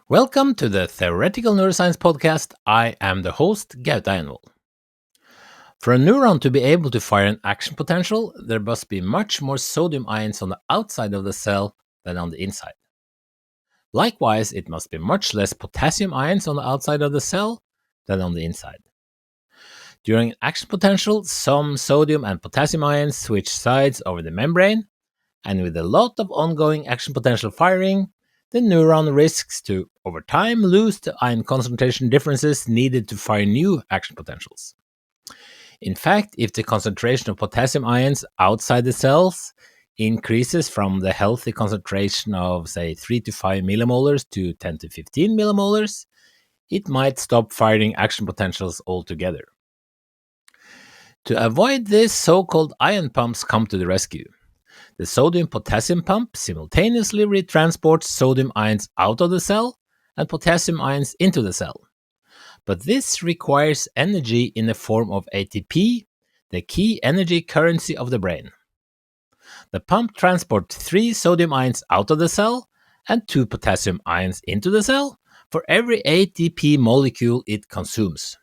Welcome to the Theoretical Neuroscience podcast. I am the host, Gaute Einvoll. For a neuron to be able to fire an action potential, there must be much more sodium ions on the outside of the cell than on the inside. Likewise, it must be much less potassium ions on the outside of the cell than on the inside. During an action potential, some sodium and potassium ions switch sides over the membrane, and with a lot of ongoing action potential firing, the neuron risks to, over time, lose the ion concentration differences needed to fire new action potentials. In fact, if the concentration of potassium ions outside the cells increases from the healthy concentration of, say, 3 to 5 millimolars to 10 to 15 millimolars, it might stop firing action potentials altogether. To avoid this, so-called ion pumps come to the rescue. The sodium-potassium pump simultaneously retransports sodium ions out of the cell and potassium ions into the cell. But this requires energy in the form of ATP, the key energy currency of the brain. The pump transports 3 sodium ions out of the cell and 2 potassium ions into the cell for every ATP molecule it consumes.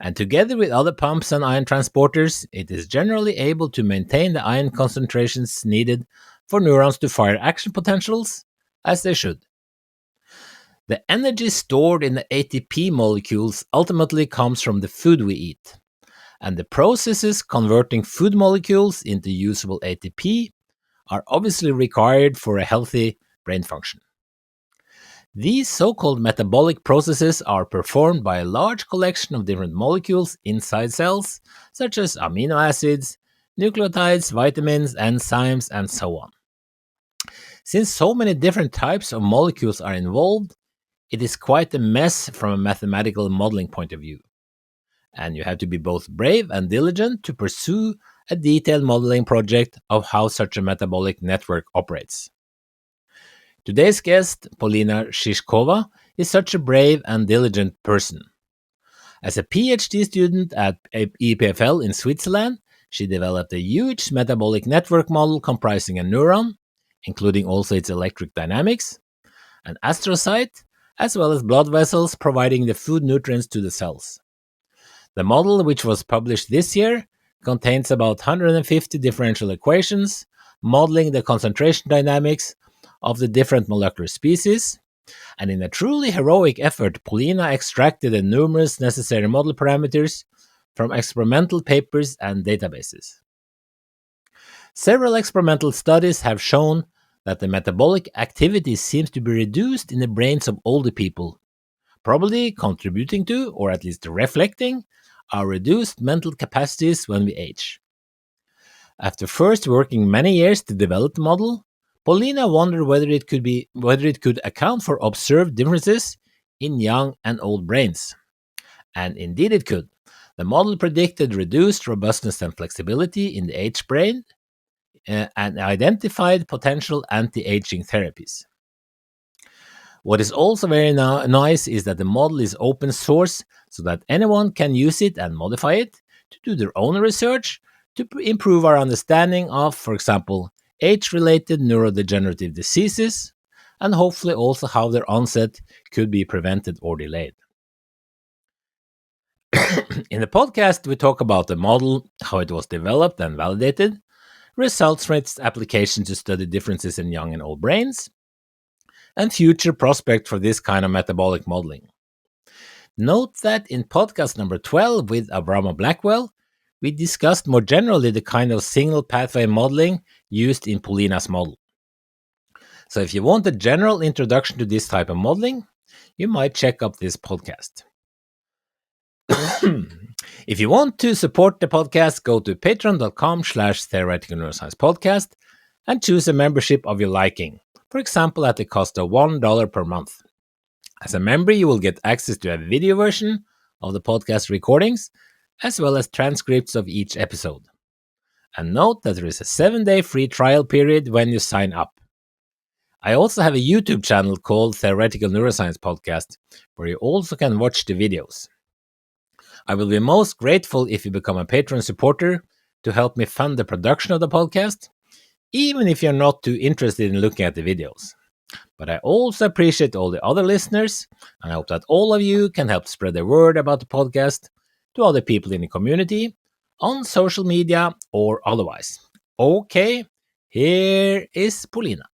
And together with other pumps and ion transporters, it is generally able to maintain the ion concentrations needed for neurons to fire action potentials, as they should. The energy stored in the ATP molecules ultimately comes from the food we eat, and the processes converting food molecules into usable ATP are obviously required for a healthy brain function. These so-called metabolic processes are performed by a large collection of different molecules inside cells, such as amino acids, nucleotides, vitamins, enzymes, and so on. Since so many different types of molecules are involved, it is quite a mess from a mathematical modeling point of view. And you have to be both brave and diligent to pursue a detailed modeling project of how such a metabolic network operates. Today's guest, Polina Shichkova, is such a brave and diligent person. As a PhD student at EPFL in Switzerland, she developed a huge metabolic network model comprising a neuron, including also its electric dynamics, an astrocyte, as well as blood vessels providing the food nutrients to the cells. The model, which was published this year, contains about 150 differential equations modeling the concentration dynamics of the different molecular species, and in a truly heroic effort, Polina extracted the numerous necessary model parameters from experimental papers and databases. Several experimental studies have shown that the metabolic activity seems to be reduced in the brains of older people, probably contributing to, or at least reflecting, our reduced mental capacities when we age. After first working many years to develop the model, Polina wondered whether it could account for observed differences in young and old brains. And indeed it could. The model predicted reduced robustness and flexibility in the aged brain and identified potential anti-aging therapies. What is also very nice is that the model is open source so that anyone can use it and modify it to do their own research to improve our understanding of, for example, age-related neurodegenerative diseases, and hopefully also how their onset could be prevented or delayed. In the podcast, we talk about the model, how it was developed and validated, results from its application to study differences in young and old brains, and future prospects for this kind of metabolic modeling. Note that in podcast number 12 with Abraham Blackwell, we discussed more generally the kind of signal pathway modeling used in Polina's model. So if you want a general introduction to this type of modeling, you might check up this podcast. If you want to support the podcast, go to patreon.com/theoretical neuroscience podcast and choose a membership of your liking, for example at the cost of $1 per month. As a member, you will get access to a video version of the podcast recordings, as well as transcripts of each episode. And note that there is a 7-day free trial period when you sign up. I also have a YouTube channel called Theoretical Neuroscience Podcast, where you also can watch the videos. I will be most grateful if you become a Patreon supporter to help me fund the production of the podcast, even if you're not too interested in looking at the videos. But I also appreciate all the other listeners, and I hope that all of you can help spread the word about the podcast to other people in the community, on social media or otherwise. Okay, here is Polina.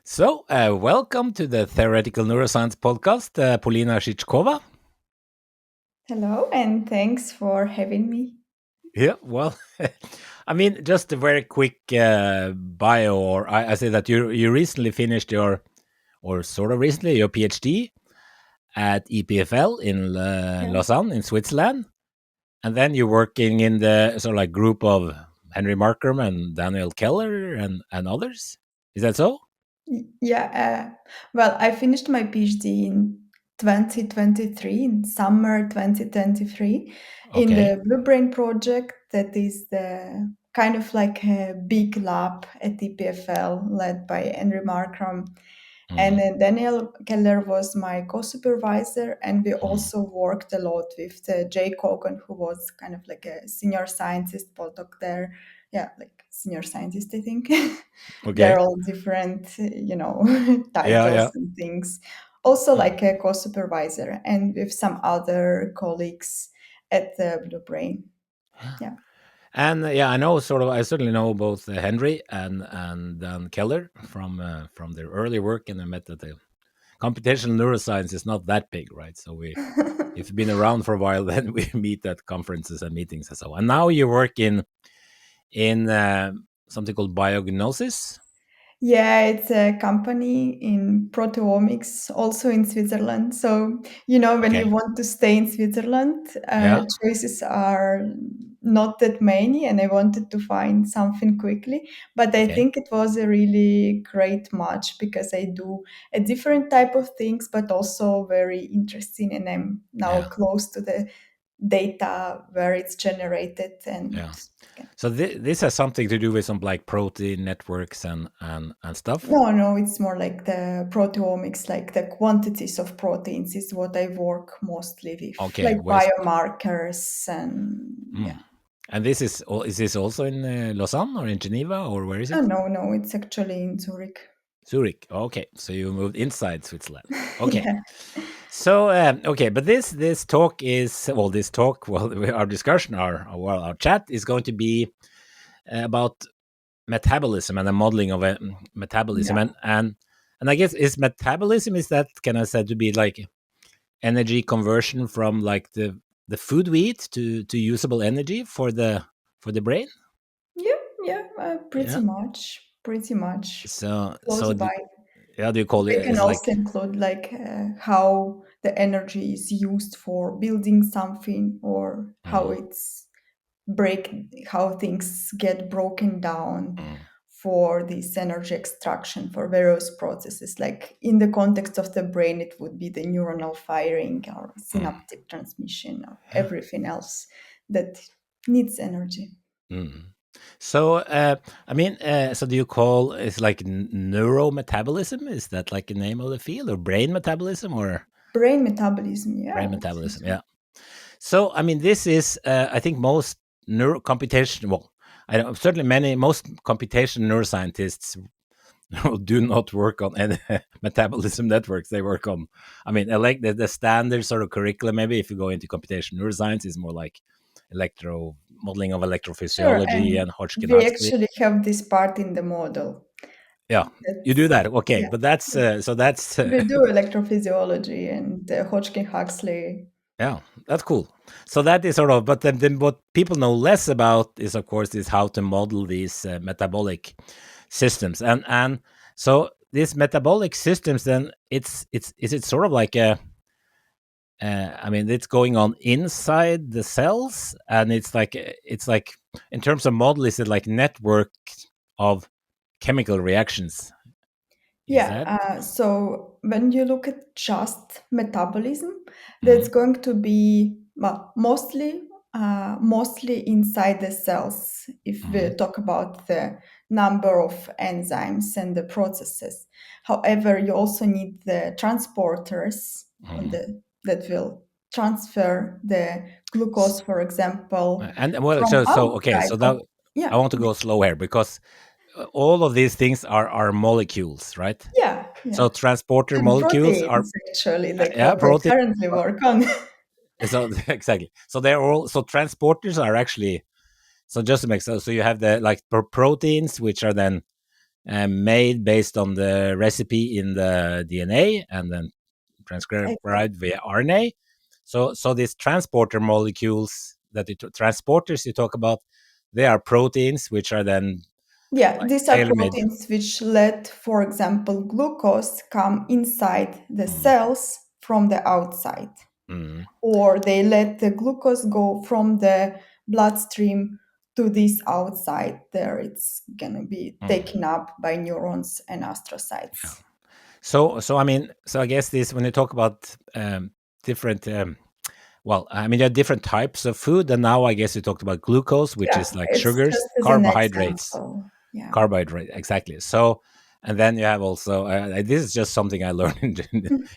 So, welcome to the Theoretical Neuroscience podcast, Polina Shichkova. Hello, and thanks for having me. Yeah, well, I mean, just a very quick bio. Or I say that you recently finished your, or sort of recently, your PhD at EPFL in Yeah. Lausanne in Switzerland, and then you're working in the sort of like group of Henry Markram and Daniel Keller and others. Is that so? Yeah. Well, I finished my PhD in 2023, in summer 2023, in Okay. the Blue Brain project. That is the kind of like a big lab at EPFL led by Henry Markram. And Mm, then Daniel Keller was my co-supervisor, and we mm, also worked a lot with Jay Cogan, who was kind of like a senior scientist postdoc there. Yeah, like senior scientist, I think. They're okay. all different, Yeah, yeah. titles and things. Also, Mm. like a co-supervisor, and with some other colleagues at the Blue Brain. Yeah. And yeah, I know sort of. I certainly know both Henry and Dan Keller from their early work, and I met that the computational neuroscience is not that big, right? So if you've been around for a while, then we meet at conferences and meetings and so on. And now you work in something called Biognosis. Yeah, it's a company in proteomics, also in Switzerland. So, when you Okay. want to stay in Switzerland, Yeah. choices are not that many, and I wanted to find something quickly. But I Okay. think it was a really great match because I do a different type of things, but also very interesting, and I'm now Yeah. close to the data where it's generated and Yeah. So this has something to do with some like protein networks and stuff. no, it's more like the proteomics, like the quantities of proteins is what I work mostly with, Okay. like Where's biomarkers and mm. yeah. And this is this also in Lausanne or in Geneva or where is Oh, it? no, it's actually in Zurich. Zurich. Okay, so you moved inside Switzerland. Okay, Yeah. so okay, but this talk is this talk our discussion our chat is going to be about metabolism and the modeling of metabolism Yeah. and I guess is metabolism is that can I say to be like energy conversion from like the food we eat to usable energy for the brain. Yeah, yeah, Yeah. pretty much So close by. how do you call it? We can It's like also include like how the energy is used for building something or how mm, it's break how things get broken down mm, for this energy extraction for various processes, like in the context of the brain it would be the neuronal firing or mm. synaptic transmission or everything else that needs energy. Mm. So, I mean, so do you call it's like neurometabolism? Is that like the name of the field, or brain metabolism, or Brain metabolism, yeah, I brain would say metabolism? so. Yeah. So, I mean, this is, I think, most neuro computation. Well, I don't, certainly most computation neuroscientists do not work on any metabolism networks. They work on, I mean, the standard sort of curriculum. Maybe if you go into computation neuroscience, is more like electro modeling of Sure, electrophysiology and and Hodgkin we Huxley. actually have this part in the model. Yeah, you do That's that. Okay, yeah. but that's so that's We do electrophysiology and Hodgkin Huxley. yeah, that's cool. So that is sort of, but then what people know less about is, of course, is how to model these metabolic systems, and so these metabolic systems, then it's is it sort of like a I mean, it's going on inside the cells, and it's like in terms of model, is it like network of chemical reactions? Is Yeah, that? so when you look at just metabolism, that's Mhm, going to be well, mostly inside the cells. If we mhm, talk about the number of enzymes and the processes, however, you also need the transporters on mhm. the that will transfer the glucose, for example, And well, from so okay, outside so of that. I Yeah, want to go slow here because all of these things are molecules, right? yeah, yeah. So transporter And molecules are proteins, actually, like yeah, what I protein. currently work on. So exactly. So they're all so transporters are actually so just to make sense. So you have the like proteins which are then made based on the recipe in the DNA and then Exactly. transcribed via RNA. So these transporter molecules that transporters you talk about, they are proteins which are then Yeah, like these are tailor made. proteins which let, for example, glucose come inside the Mm, cells from the outside, mm, or they let the glucose go from the bloodstream to this outside. There, it's gonna be mm, taken up by neurons and yeah. astrocytes. So I mean, so I guess this when you talk about different. Well, I mean, there are different types of food, and now I guess you talked about glucose, which Yeah, is like it's sugars, just as an carbohydrates, example. Yeah, exactly. So, and then you have also this is just something I learned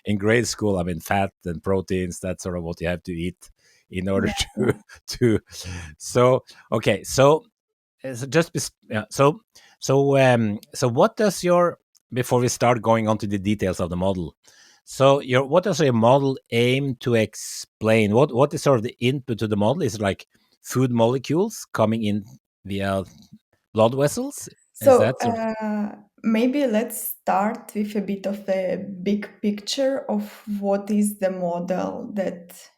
in grade school. I mean, fat and proteins. That's sort of what you have to eat in order yeah, to yeah. to. So okay, so just yeah, so what does your before we start going on to the details of the model, so your what does your model aim to explain? What is sort of the input to the model? Is it like food molecules coming in via blood vessels? Is So that sort of maybe let's start with a bit of a big picture of what is the model that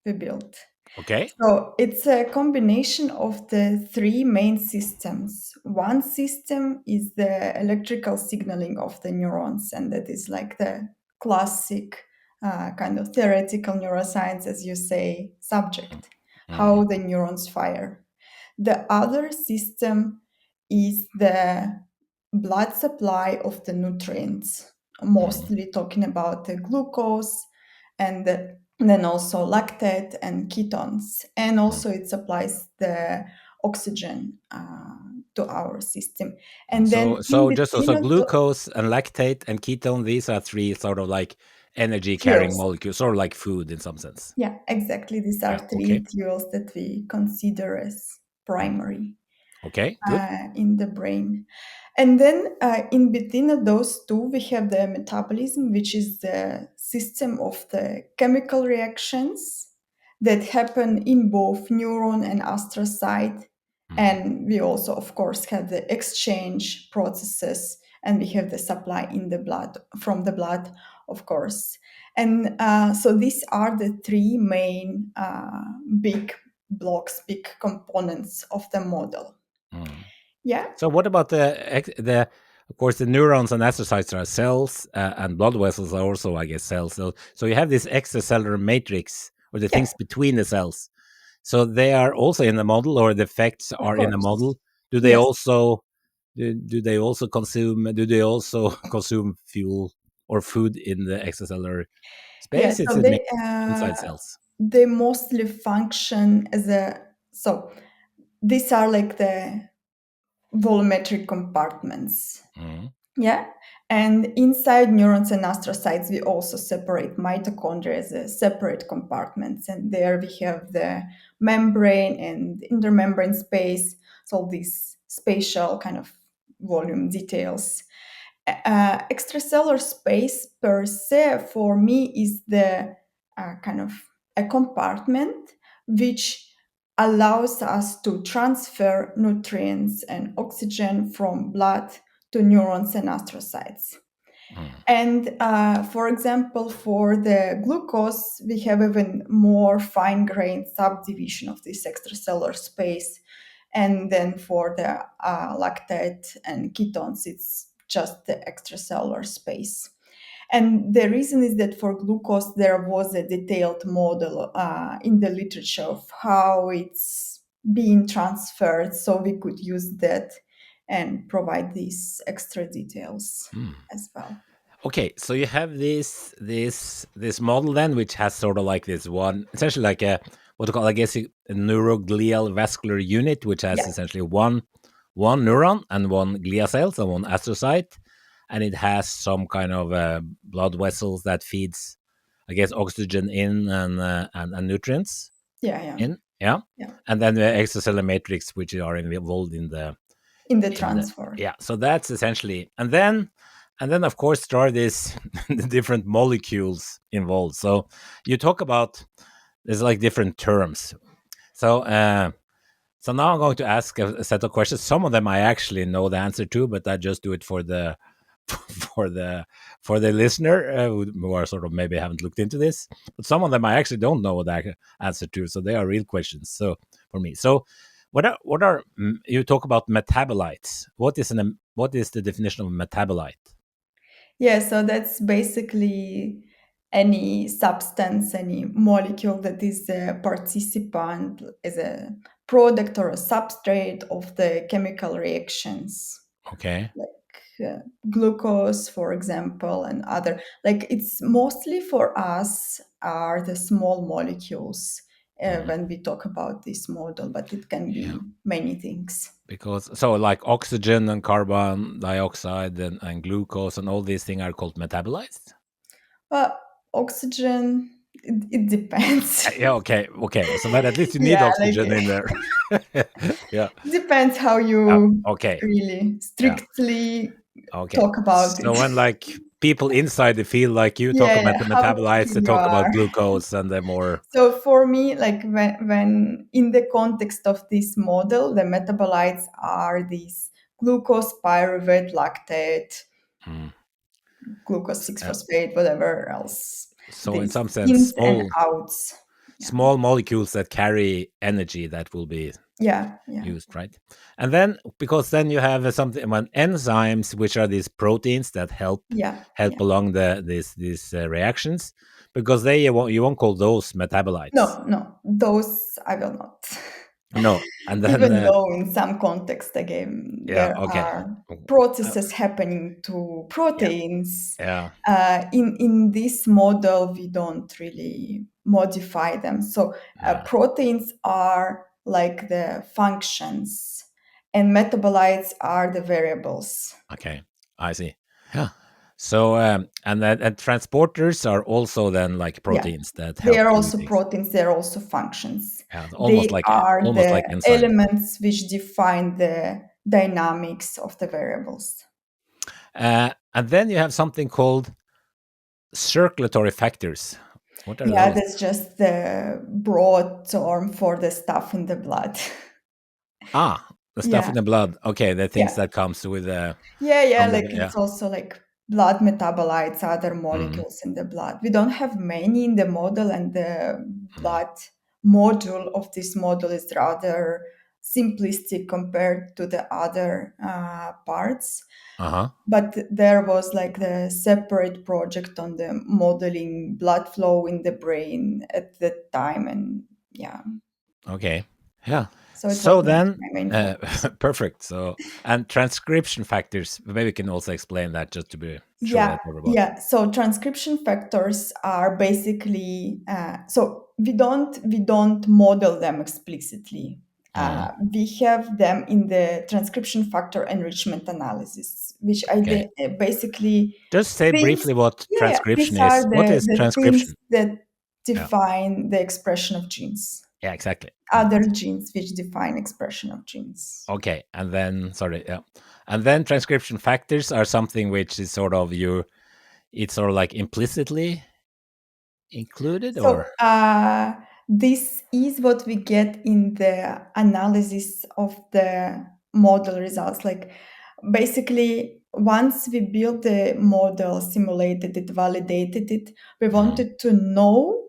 we built. okay? So it's a combination of the three main systems. One system is the electrical signaling of the neurons, and that is like the classic kind of theoretical neuroscience, as you say, subject, Mm, how the neurons fire. The other system is the blood supply of the nutrients, mm, mostly talking about the glucose and then also lactate and ketones. And mm, also it supplies the oxygen to our system. mm. And then in So just between also of the glucose and lactate and ketone, these are three sort of like energy carrying fuels. molecules, sort of like food in some sense. Yeah, exactly. These Yeah. are three Okay. fuels that we consider as Mm. primary Okay. Good. in the brain. And then in between of those two, we have the metabolism, which is the system of the chemical reactions that happen in both neuron and astrocyte. Mm, And we also, of course, have the exchange processes, and we have the supply in the blood from the blood, of course. And so these are the three main big blocks, big components of the model. mm. Yeah. So what about the of course the neurons and astrocytes are cells and blood vessels are also I guess cells. So you have this extracellular matrix or the Yeah, things between the cells. So they are also in the model or the effects of are in the course. model. Do they Yes. also do they also consume do they also consume fuel or food in the extracellular Yeah. space? It's So mainly inside cells. they mostly function as a so these are like the volumetric compartments. Mm, Yeah. And inside neurons and astrocytes, we also separate mitochondria as a separate compartments. And there we have the membrane and intermembrane space. So these spatial kind of volume details. Extracellular space per se for me is the kind of a compartment which allows us to transfer nutrients and oxygen from blood to neurons and astrocytes. mm, And for example, for the glucose, we have even more fine grained subdivision of this extracellular space. And then for the lactate and ketones, it's just the extracellular space. And the reason is that for glucose, there was a detailed model in the literature of how it's being transferred. So we could use that and provide these extra details mm. as well. Okay, so you have this model then, which has sort of like this one, essentially like a what to call, I guess, a neuroglial vascular unit, which has Yeah, essentially one neuron and one glia cells and one astrocyte, and it has some kind of blood vessels that feeds, I guess, oxygen in and nutrients yeah, yeah. in. Yeah, yeah, and then the extracellular matrix, which are involved in the in the transfer. yeah. So that's essentially, and then of course there are these the different molecules involved. So you talk about there's like different terms. So so now I'm going to ask a set of questions. Some of them I actually know the answer to, but I just do it for the for the for the listener who are sort of maybe haven't looked into this. But some of them I actually don't know the answer to, so they are real questions. So for me, so you talk about metabolites? What is the definition of metabolite? Yeah, so that's basically any substance, any molecule that is a participant as a product or a substrate of the chemical reactions, Okay, like glucose, for example, and other. Like it's mostly for us are the small molecules mm, when we talk about this model, but it can yeah. be many things. Because so like oxygen and carbon dioxide and glucose and all these things are called metabolites. Oxygen, it depends. Yeah, okay, okay. So, but at least you need Yeah, like oxygen in there. Yeah. depends how you Okay. really Yeah. strictly Okay. talk about it. So when like people inside the field, like you talk Yeah, about yeah, the how metabolites, they you talk about are. glucose and the more. So for me, like when in the context of this model, the metabolites are these glucose, pyruvate, lactate, Mm, glucose s- six uh, phosphate, whatever else. so in These some sense, ins and outs. Yeah, small molecules that carry energy that will be yeah, yeah, used, right? And then because then you have something when enzymes, which are these proteins that yeah, help yeah. along these reactions, because you won't call those metabolites. No, no, those I will not. No, and then Even though in some context, again, yeah, there okay, are uh, processes happening to yeah, proteins. yeah, In this model, we don't really modify them. So yeah. proteins are like the functions, and metabolites are the variables. Okay, I see. Yeah. So and transporters are also then like Yeah, proteins that they help are do also things. proteins, they are also functions. Yeah, They are almost the like enzymes. elements which define the dynamics of the variables. And then you have something called circulatory factors. What are Yeah, those? that's just the broad term for the stuff in the blood. Ah, the stuff Yeah, in the blood. Okay, the things yeah. that comes with Yeah, yeah, from the like yeah. it's also like blood metabolites, other Mm, molecules in the blood. We don't have many in the model, and the mm. blood module of this model is rather simplistic compared to the other parts. Uh-huh. But there was like the separate project on the modeling blood flow in the brain at that time, and yeah, Okay. Yeah. so it So wasn't then my main focus. perfect. So and transcription factors. Maybe we can also explain that just to be sure Yeah, that everybody. yeah. So transcription factors are basically so we don't model them explicitly. Mm, We have them in the transcription factor enrichment analysis, which okay. basically Just say things. briefly what Yeah, yeah. transcription These are is. What the is the things transcription? that Yeah. define the expression of genes. Yeah, exactly. Mm. Other genes which define expression of genes. Okay. And then sorry, yeah. And then transcription factors are something which is sort of it's sort of like implicitly included So or this is what we get in the analysis of the model results. Like basically, once we built the model, simulated it, validated it, we mm, wanted to know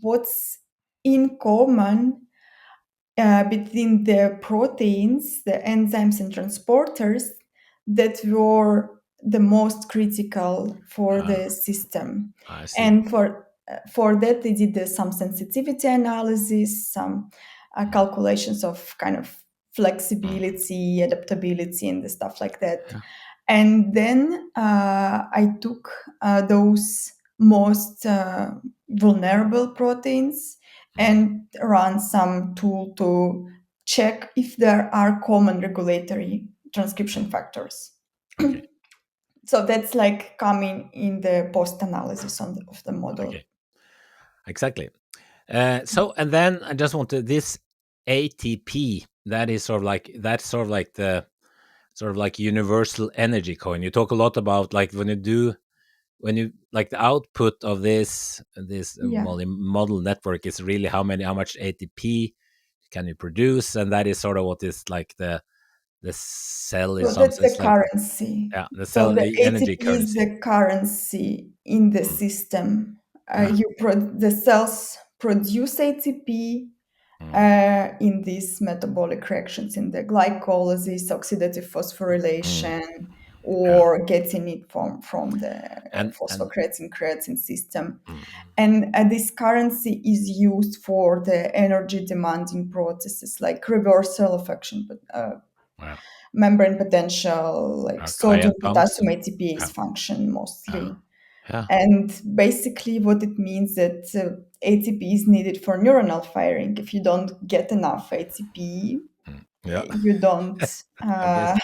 what's in common between the proteins, the enzymes and transporters that were the most critical for uh, the system. I see. And for that, they did some sensitivity analysis, some Mm, calculations of kind of mm, flexibility, adaptability, and the stuff like that. yeah. And then I took those most vulnerable proteins Mm, and run some tool to check if there are common regulatory transcription mm, factors. okay. So that's like coming in the post analysis of the model. Okay. Exactly. So and then I just want to this ATP that is sort of like that's sort of like the sort of like universal energy coin. You talk a lot about like when you like the output of this Yeah. model network is really how much ATP can you produce, and that is sort of what is like the cell in So some that's the sense like currency. yeah the So cell the energy ATP is currency. the currency in the Mm. system. Yeah. The cells produce ATP Mm. in these metabolic reactions in the glycolysis, oxidative Mm. phosphorylation, Yeah. or getting it from the And phosphocreatine creatine system. mm, And this currency is used for the energy demanding processes like reversal of action, yeah, membrane potential, like sodium ion pumps. potassium ATPase Yeah. function Yeah. mostly. Yeah. And basically, what it means that ATP is needed for neuronal firing. If you don't get enough ATP, Yeah. you don't I guess.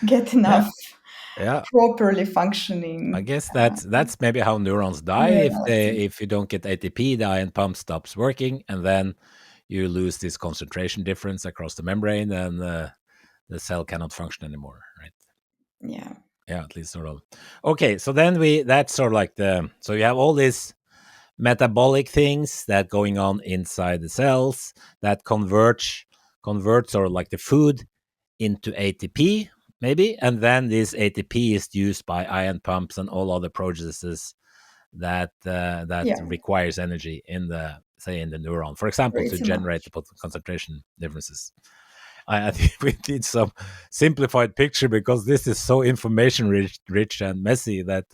get Yeah. enough Yeah. properly I functioning guess that's maybe how neurons die. neuronal activity. If you don't get ATP, the ion pump stops working, and then you lose this concentration difference across the membrane, and the cell cannot function anymore. Right? Yeah. Yeah, at least sort of. Okay, so then we that's sort of like the so you have all these metabolic things that going on inside the cells that convert sort of like the food into ATP maybe, and then this ATP is used by ion pumps and all other processes that Yeah. requires energy in the say in the neuron, for example, to Pretty generate much. the concentration differences. I think we need some simplified picture because this is so information rich and messy that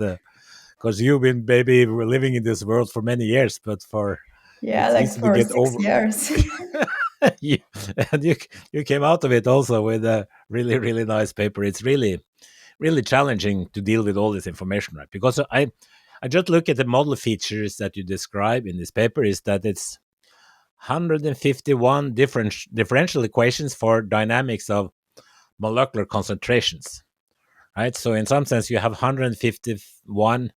because you've been maybe we're living in this world for many years, but for Yeah, it's like easy to for get six over. years. you, and you came out of it also with a really nice paper. It's really challenging to deal with all this information, right? Because I just look at the model features that you describe in this paper is that it's 151 different differential equations for dynamics of molecular concentrations, right? So in some sense, you have 151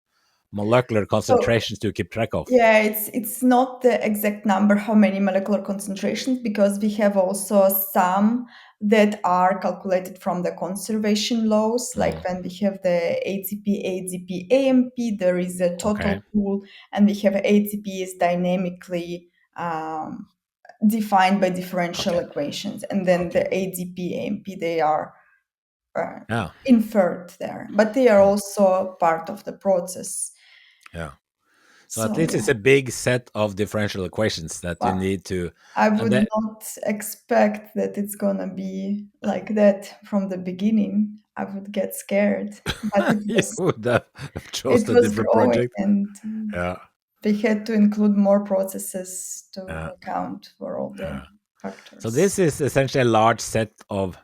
molecular So concentrations to keep track of. yeah, it's not the exact number how many molecular concentrations because we have also some that are calculated from the conservation laws. Like Mm, when we have the ATP, ADP, AMP, there is a okay, total pool, and we have ATP is dynamically defined by differential okay, equations, and then okay. the ADP, AMP they are uh, Yeah, inferred there, but they are mm, also part of the process. yeah. So at So least it's yeah. a big set of differential equations that you But need to, I and would that not expect that it's gonna be like that from the beginning. I would get scared. But you would have it chosen a was different growing project. and Yeah, we had to include more processes to yeah, account for all the yeah. So factors. this is essentially a large set of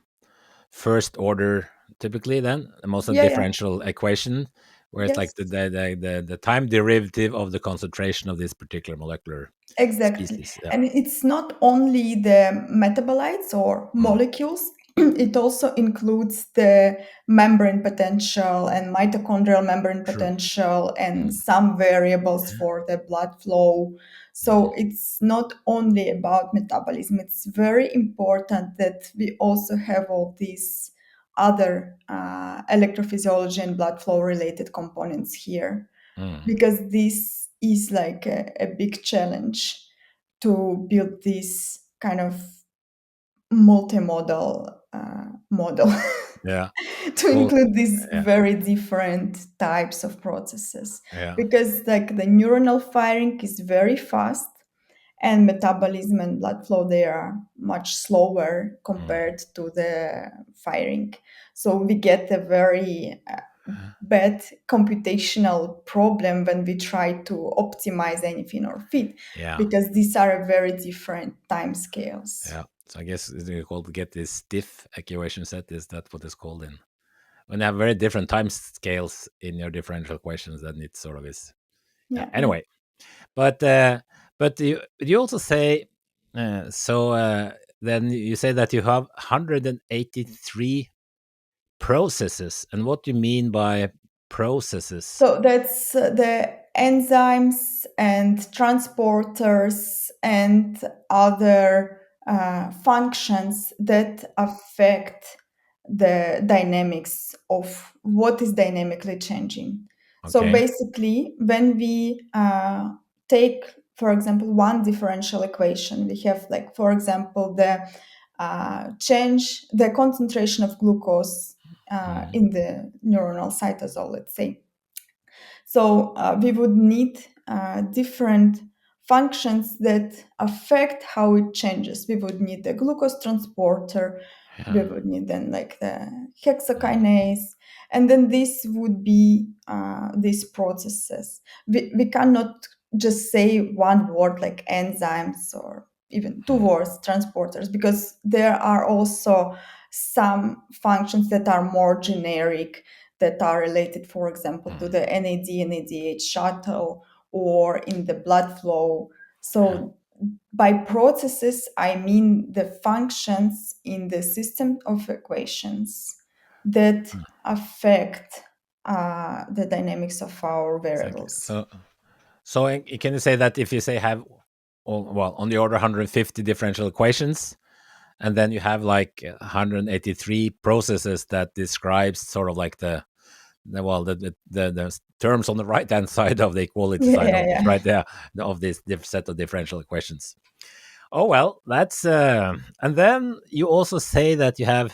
first order, typically then most of Yeah, yeah. differential equation, where it's like Yes, the time derivative of the concentration of this particular molecular exactly. species. Yeah. And it's not only the metabolites or Mm, molecules, it also includes the membrane potential and mitochondrial membrane true. potential and Mm, some variables for the blood flow. mm, So it's not only about metabolism, it's very important that we also have all these other electrophysiology and blood flow related components here mm. because this is like a big challenge to build this kind of multimodal model Yeah. to Well, include these yeah, very different types of processes yeah. because like the neuronal firing is very fast and metabolism and blood flow they are much slower Mm. compared to the firing, so we get a very bad computational problem when we try to optimize anything or fit Yeah, because these are very different time scales. yeah. So I guess it's called get this stiff equation set. Is that what it's called in? When you have very different time scales in your differential equations, then it sort of is. Yeah. Yeah, yeah. Anyway, but you also say so. Then you say that you have 183 processes, and what do you mean by processes? So that's the enzymes and transporters and other functions that affect the dynamics of what is dynamically changing. So Okay. basically, when we take, for example, one differential equation, we have, like, for example, the change, the concentration of glucose Mm. in the neuronal cytosol, let's say. So we would need different functions that affect how it changes. We would need the glucose transporter. We Yeah. would need then, like, the Mm. hexokinase, and then this would be these processes. We cannot just say one word like enzymes, or even two Mm. words transporters, because there are also some functions that are more generic, that are related, for example, to Mm. the NAD, NADH shuttle, or in the blood flow. Yeah. So by processes, I mean the functions in the system of equations that Mm. affect the dynamics of our Exactly. variables. So can you say that if you say have, well, on the order 150 differential equations, and then you have like 183 processes that describes sort of like the terms on the right hand side of the equality Yeah, side yeah, of this, yeah. right there, of this set of differential equations. Oh well, that's and then you also say that you have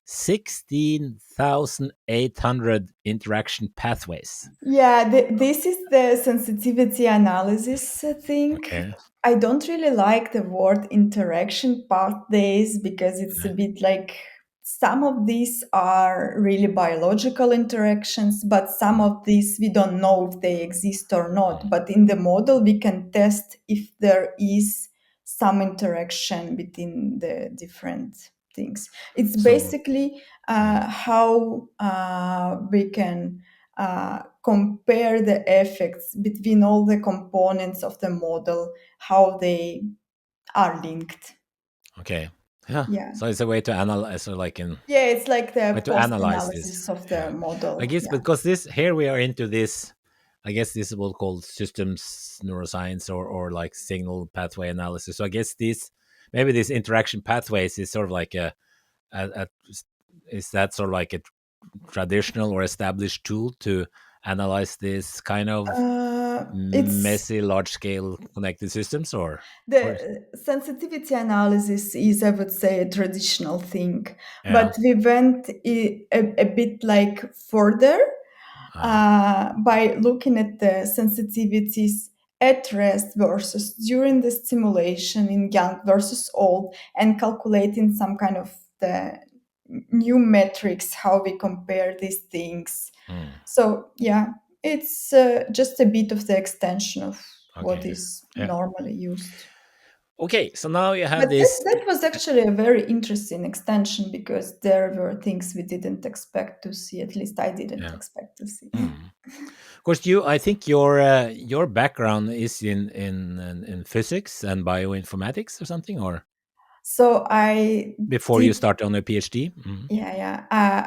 16,800 interaction pathways. Yeah, this is the sensitivity analysis thing. Okay. I don't really like the word interaction pathways, because it's a bit like, some of these are really biological interactions, but some Mm. of these we don't know if they exist or not. Mm. But in the model, we can test if there is some interaction between the different things. It's So basically mm, how we can compare the effects between all the components of the model, how they are linked. okay, yeah. Yeah. So it's a way to analyze, so like in Yeah, it's like way the to post analyze this. analysis of the Yeah, I model. guess Yeah. because this here we are into this. I guess this is what called systems neuroscience, or like signal pathway analysis. So I guess this, maybe this interaction pathways is sort of like a is that sort of like a traditional or established tool to analyze this kind of It's messy large scale connected systems, or the sensitivity analysis is, I would say, a traditional thing, yeah. but we went a bit like further uh, by looking at the sensitivities at rest versus during the stimulation in young versus old, and calculating some kind of the new metrics, how we compare these things. hmm, So yeah, it's just a bit of the extension of what okay, is yeah, normally used. okay, so now you But have that, this. that was actually a very interesting extension, because there were things we didn't expect to see. At least I didn't Yeah. expect to see. Hmm. Of course, I think your background is in physics and bioinformatics or something, or So I before you did, start on a PhD. Mhm. yeah, yeah.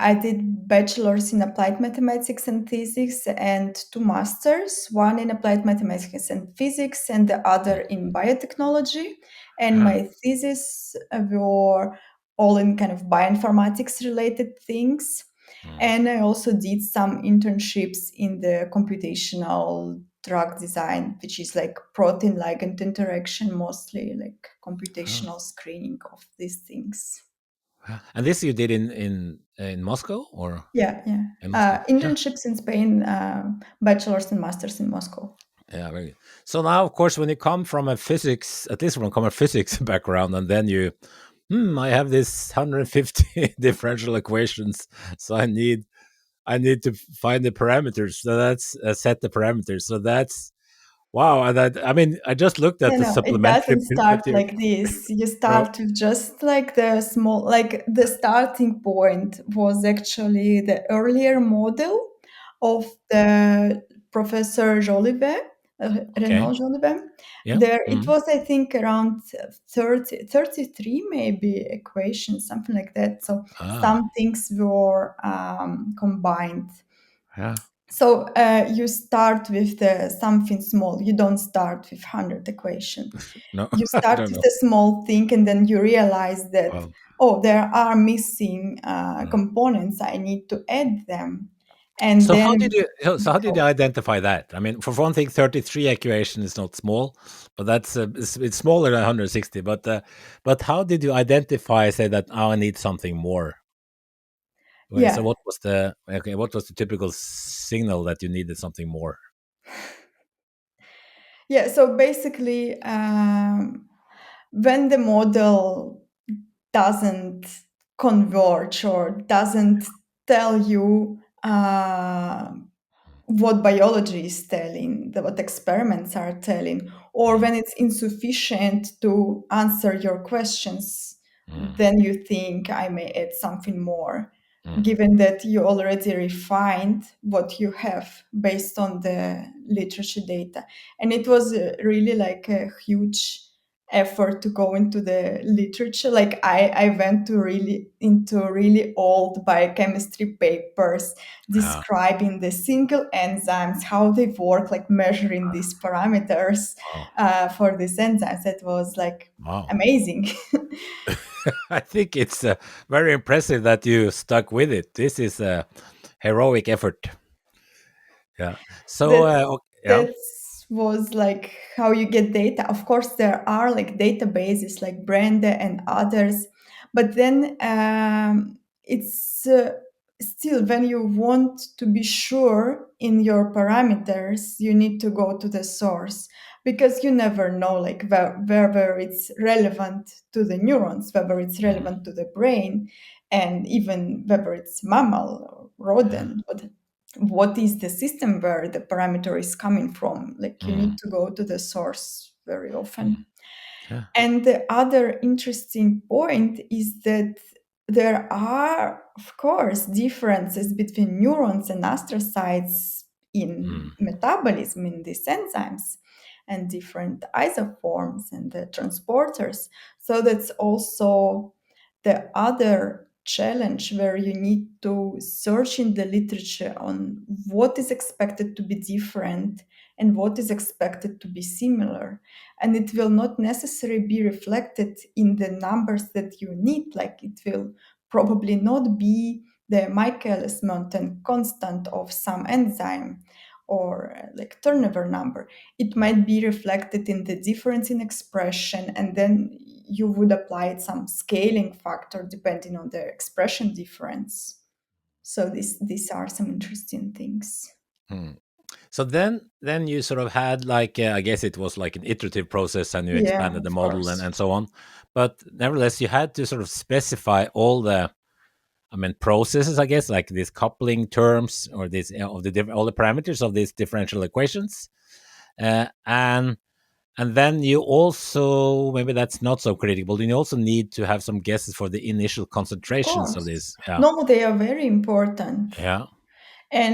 I did bachelor's in applied mathematics and physics, and two masters, one in applied mathematics and physics and the other in biotechnology. And Yeah. my thesis were all in kind of bioinformatics related things. Mm. And I also did some internships in the computational drug design, which is like protein ligand interaction, mostly like Huh. computational screening of these things. Huh. And this you did in Moscow, or Yeah, yeah. in Moscow? Yeah. Internships in Spain, bachelor's and master's in Moscow. Yeah, very good. So now, of course, when you come from a physics, at least from a physics background, and then I have this 150 differential equations, so I need to find the parameters. So that's set the parameters. So that's wow. And I mean, I just looked at No, the no, it supplementary doesn't start material. like this. You No, start with just like the small, like the starting point was actually the earlier model of the Professor Jolivet, okay, Renaud Jolivet. yeah. There, it Mhm. was, I think, around 30, 33 maybe equations, something like that. So Ah, some things were combined. yeah. So you start with something small. You don't start with 100 equation. No, You I start don't with know. a small thing, and then you realize that, Wow. oh, there are missing Mm. components. I need to add them, and So how did then you so how did you identify that? I mean, for one thing, 33 equation is not small, but that's it's smaller than 160. But how did you identify, say that, oh, I need something more? Wait, so yeah, what was the typical signal that you needed something more? yeah. So basically, when the model doesn't converge or doesn't tell you what biology is telling, what experiments are telling, or Mm, when it's insufficient to answer your questions, mm, then you think I may add something more, mm, given that you already refined what you have based on the literature data. And it was really like a huge effort to go into the literature. Like I went to really into really old biochemistry papers yeah. describing the single enzymes, how they work, like measuring these parameters Wow. for these enzymes. That was like Wow. amazing. I think it's very impressive that you stuck with it. This is a heroic effort. Yeah. So, that yeah. that was like how you get data. Of course, there are like databases like Brenda and others, but then it's still when you want to be sure in your parameters, you need to go to the source because you never know like whether it's relevant to the neurons, whether it's Mm, relevant to the brain, and even whether it's mammal or yeah. rodent. What is the system where the parameter is coming from? Like you Mm, need to go to the source very mm, often. yeah. And the other interesting point is that there are, of course, differences between neurons and astrocytes in Mm, metabolism in these enzymes and different isoforms and the transporters. So that's also the other challenge where you need to search in the literature on what is expected to be different and what is expected to be similar, and it will not necessarily be reflected in the numbers that you need. Like it will probably not be the Michaelis-Menten constant of some enzyme or like turnover number. It might be reflected in the difference in expression, and then you would apply some scaling factor depending on the expression difference. So these are some interesting things. mm. So then you sort of had like, I guess it was like an iterative process, and you Yeah, expanded the of model course. and so on. But nevertheless, you had to sort of specify all the, I mean, processes, I guess, like these coupling terms or these of the all the parameters of these differential equations, and then you also, maybe that's not so critical. Then you also need to have some guesses for the initial Of concentrations of course. this. Yeah, No, they are very important. yeah,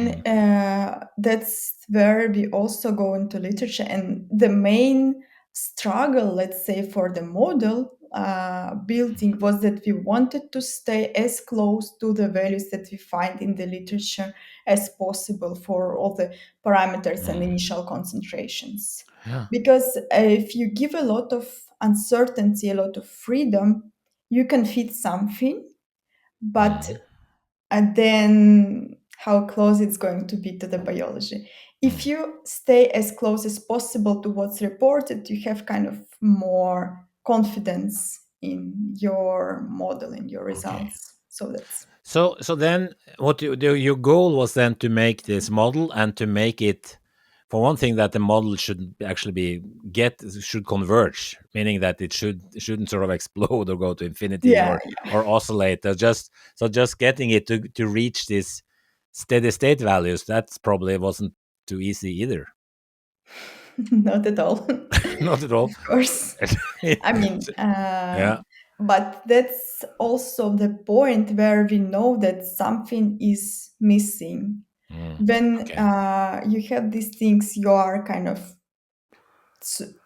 mm, And that's where we also go into literature. And the main struggle, let's say, for the model building was that we wanted to stay as close to the values that we find in the literature as possible for all the parameters and mm, initial concentrations. yeah, Because if you give a lot of uncertainty, a lot of freedom, you can fit something, but mm, and then how close it's going to be to the biology. If mm, you stay as close as possible to what's reported, you have kind of more confidence in your model and your okay. results. So that's So then what you do, your goal was then to make this model and to make it, for one thing, that the model should actually be get should converge, meaning that it shouldn't sort of explode or go to infinity yeah, or oscillate. Just getting it to reach this steady state values, that's probably wasn't too easy either. not at all. Not at all. Of course. I mean, Yeah. but that's also the point where we know that something is missing. Mm, When okay. you have these things, you are kind of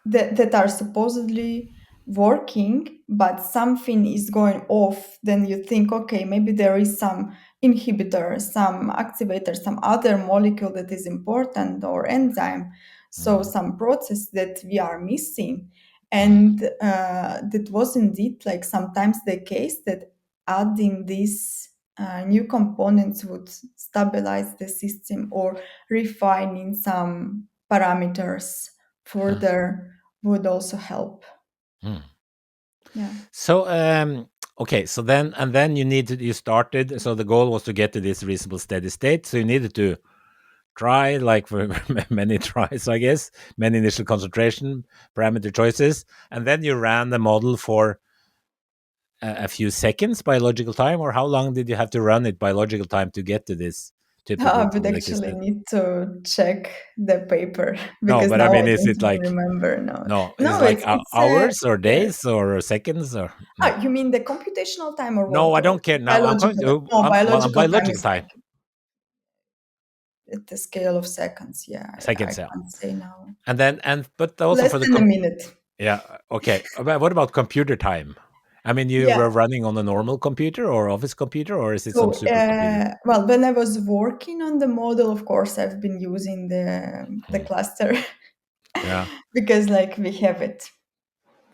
that are supposedly working, but something is going off, then you think, okay, maybe there is some inhibitor, some activator, some other molecule that is important, or enzyme, so mm, some process that we are missing. mm, And that was indeed like sometimes the case, that adding these new components would stabilize the system or refining some parameters yeah, further would also help. mm. Yeah. So okay, so then and then you started. So the goal was to get to this reasonable steady state. So you needed to try like for many tries, I guess, many initial concentration parameter choices, and then you ran the model for a few seconds biological time, or how long did you have to run it biological time to get to this I typical would predicted actually state? need to check the paper No, because but I now I mean, is don't it even like remember. No, no? Is no, it like it's hours or yeah. days or seconds or no? You mean the computational time or No, what? I Or don't care now. I'm going biological? to No, well, I'm biological time biological is time like at the scale of seconds. Yeah, I seconds, yeah, can't say now. and then and but also Less for the than a minute. yeah, okay. What about computer time? I mean, you Yeah. were running on a normal computer or office computer, or is it some So, supercomputer? well, when I was working on the model, of course, I've been using the Hmm. cluster Yeah, because, like, we have it.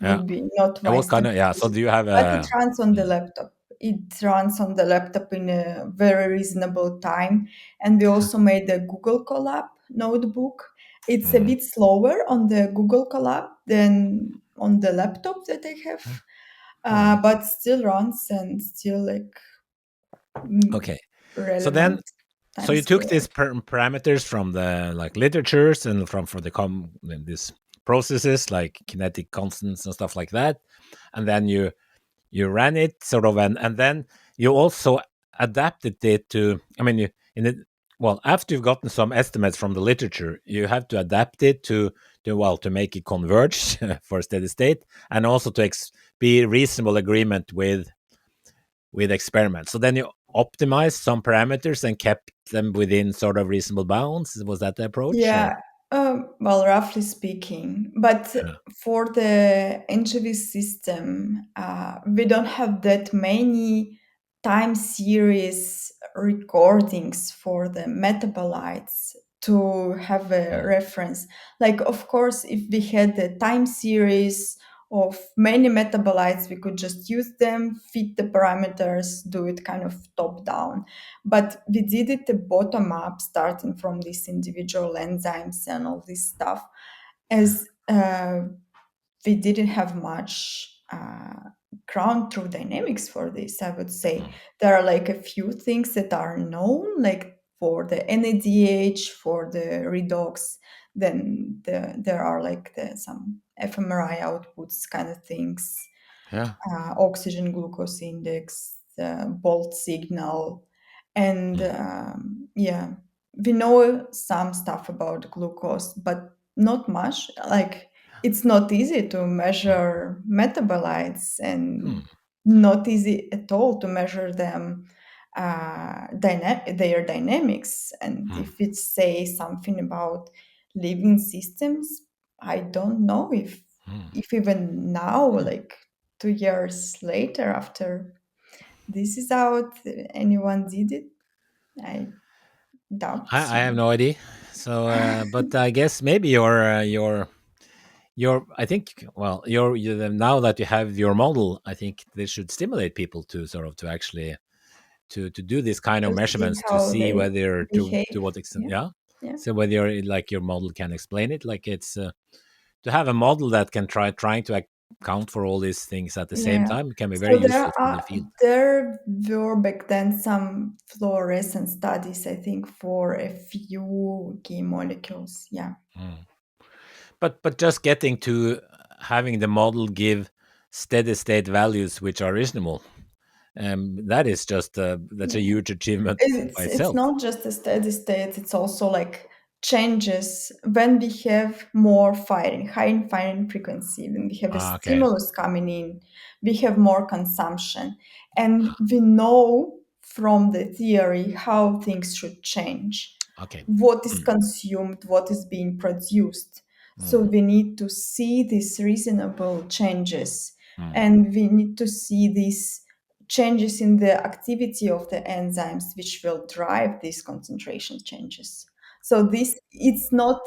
yeah. Would be not And what wise to kind of yeah? So use. do you have But it a? runs on the Hmm, laptop. It runs on the laptop in a very reasonable time. And we also made a Google Colab notebook. It's a hmm, bit slower on the Google Colab than on the laptop that I have, yeah, all right. but still runs and still like mm, Okay. So then, relevant so time you took scale. these parameters from the like literatures and from for the these processes like kinetic constants and stuff like that, and then you ran it sort of and then you also adapted it to I mean you in it well after you've gotten some estimates from the literature you have to adapt it to well to make it converge for a steady state and also to be reasonable agreement with experiments. So then you optimized some parameters and kept them within sort of reasonable bounds. Was that the approach or Yeah, well, roughly speaking. But yeah. for the NGV system, we don't have that many time series recordings for the metabolites to have a Mm, reference. Like, of course, if we had the time series of many metabolites, we could just use them, fit the parameters, do it kind of top down, but we did it the bottom up, starting from these individual enzymes and all this stuff, as we didn't have much ground truth dynamics for this. I would say mm, there are like a few things that are known, like for the NADH, for the redox. Then there are like some fMRI outputs kind of things, yeah. oxygen glucose index, Bolt signal, and Mm, yeah, we know some stuff about glucose, but not much. Like it's not easy to mm, measure metabolites and mm, not easy at all to measure them their dynamics. And mm, if it says something about living systems, I don't know mm. if even now, like 2 years later after this is out, anyone did it. I doubt I so. have no idea. So, but I guess maybe your I think well now that you have your model, I think this should stimulate people to sort of to actually to do this kind of To see measurements to how see they whether to behave. what extent Yeah, yeah. yeah, So whether like your model can explain it, like it's to have a model that can trying to account for all these things at the same yeah. time can be very So useful for the field. there were back then some fluorescent studies, I think, for a few key molecules. Yeah. Mm. But just getting to having the model give steady state values which are reasonable, that is just that's a Yeah. huge achievement by It's itself. not just a steady state, it's also like changes when we have more firing, high firing frequency, when we have a Ah, okay, stimulus coming in, we have more consumption. And we know from the theory how things should change, okay. what is Mm, consumed, what is being produced. So we need to see these reasonable changes, mm, and we need to see these changes in the activity of the enzymes which will drive these concentration changes. So this it's not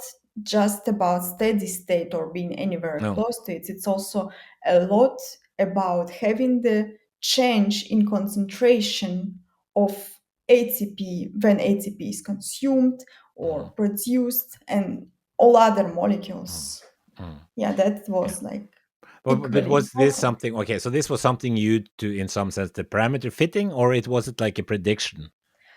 just about steady state or being anywhere no. close to it. It's also a lot about having the change in concentration of ATP when ATP is consumed or Mm, produced, and all other mm, molecules. mm. Yeah, that Yeah. was like But equally was this important. something? Okay, so this was something you to, in some sense, the parameter fitting, or it was it like a prediction?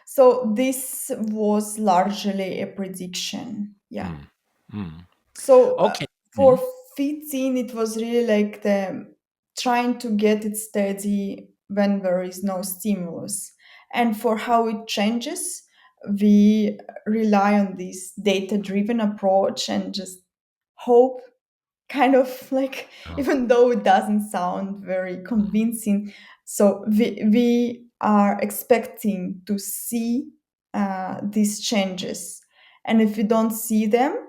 So this was largely a prediction. Yeah. Mm, mm. So Okay. for Mm, 15, it was really like the trying to get it steady when there is no stimulus. And for how it changes, we rely on this data driven approach and just hope, kind of like, oh, even though it doesn't sound very mm, convincing. So we are expecting to see these changes, and if we don't see them,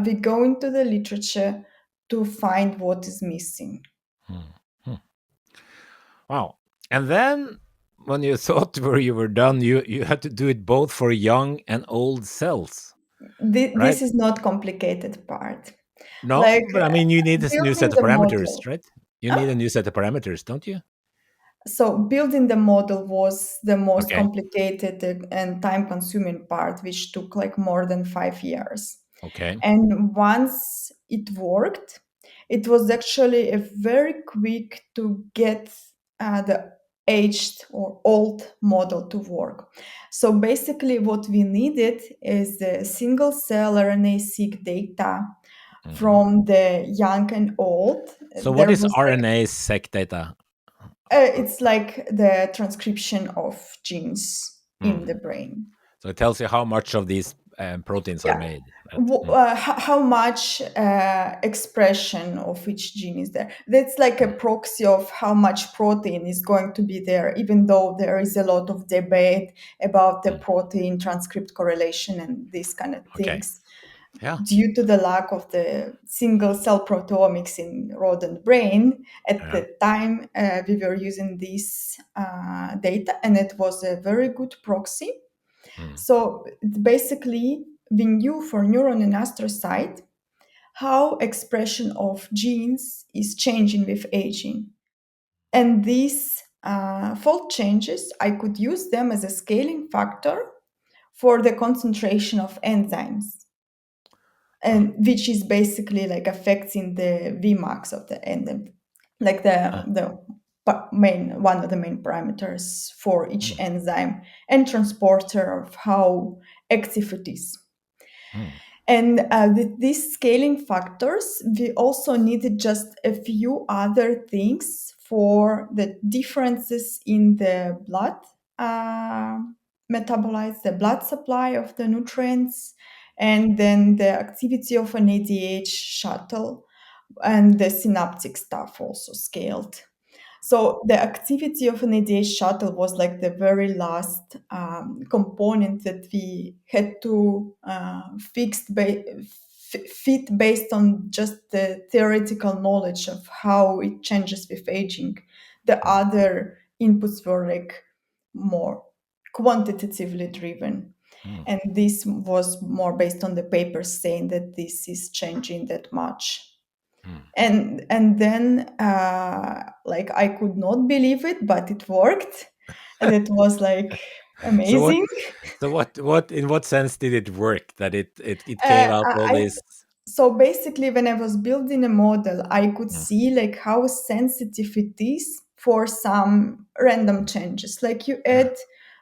we go into the literature to find what is missing. mm, mm. Wow. And then when you thought where you were done, you had to do it both for young and old cells, right? This is not complicated part, like No, but I mean, you need this new building set of the parameters, model. right? You Huh? need a new set of parameters, don't you? So building the model was the most Okay. complicated and time consuming part, which took like more than 5 years. Okay. And once it worked, it was actually a very quick to get the aged or old model to work. So basically what we needed is the single cell RNA-seq data Hmm. from the young and old. So what There is was like RNA sec data? it's like the transcription of genes in the Mm. brain. So it tells you how much of these proteins are Yeah. made. Right? Mm, How much expression of each gene is there? That's like a mm, proxy of how much protein is going to be there, even though there is a lot of debate about the mm. protein transcript correlation and these kind of Okay. things, Yeah. due to the lack of the single cell proteomics in rodent brain. At Yeah. the time, we were using this data, and it was a very good proxy. Mm, So basically, we knew for neuron and astrocyte how expression of genes is changing with aging. And these fold changes, I could use them as a scaling factor for the concentration of enzymes, huh, and which is basically like affecting the Vmax of the enzyme, like huh, the main one of the main parameters for each mm, enzyme and transporter of how active it is. mm, And with these scaling factors, we also needed just a few other things for the differences in the blood uh, metabolites, the blood supply of the nutrients, and then the activity of an ADH shuttle, and the synaptic stuff also scaled. So the activity of an ADH shuttle was like the very last component that we had to fit based on just the theoretical knowledge of how it changes with aging. The mm, other inputs were like more quantitatively driven. mm, And this was more based on the papers saying that this is changing that much. mm. And then like I could not believe it, but it worked, and it was like So what? amazing. So what? In what sense did it work? That it gave uh, out all I, this. so basically when I was building a model, I could Mm, see like how sensitive it is for some random changes, like you yeah. add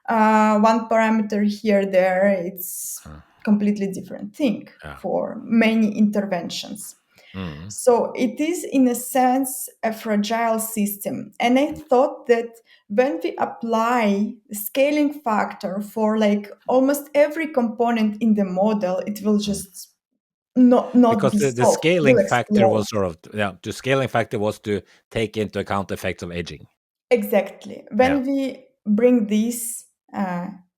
one parameter here there, it's uh, completely different thing yeah. for many interventions. Mm, So it is, in a sense, a fragile system. And I thought that when we apply the scaling factor for like almost every component in the model, it will mm. just not Because be the stopped. It scaling will factor explode. was sort of, yeah. The scaling factor was to take into account the effects of aging. Exactly. Yeah. When we bring these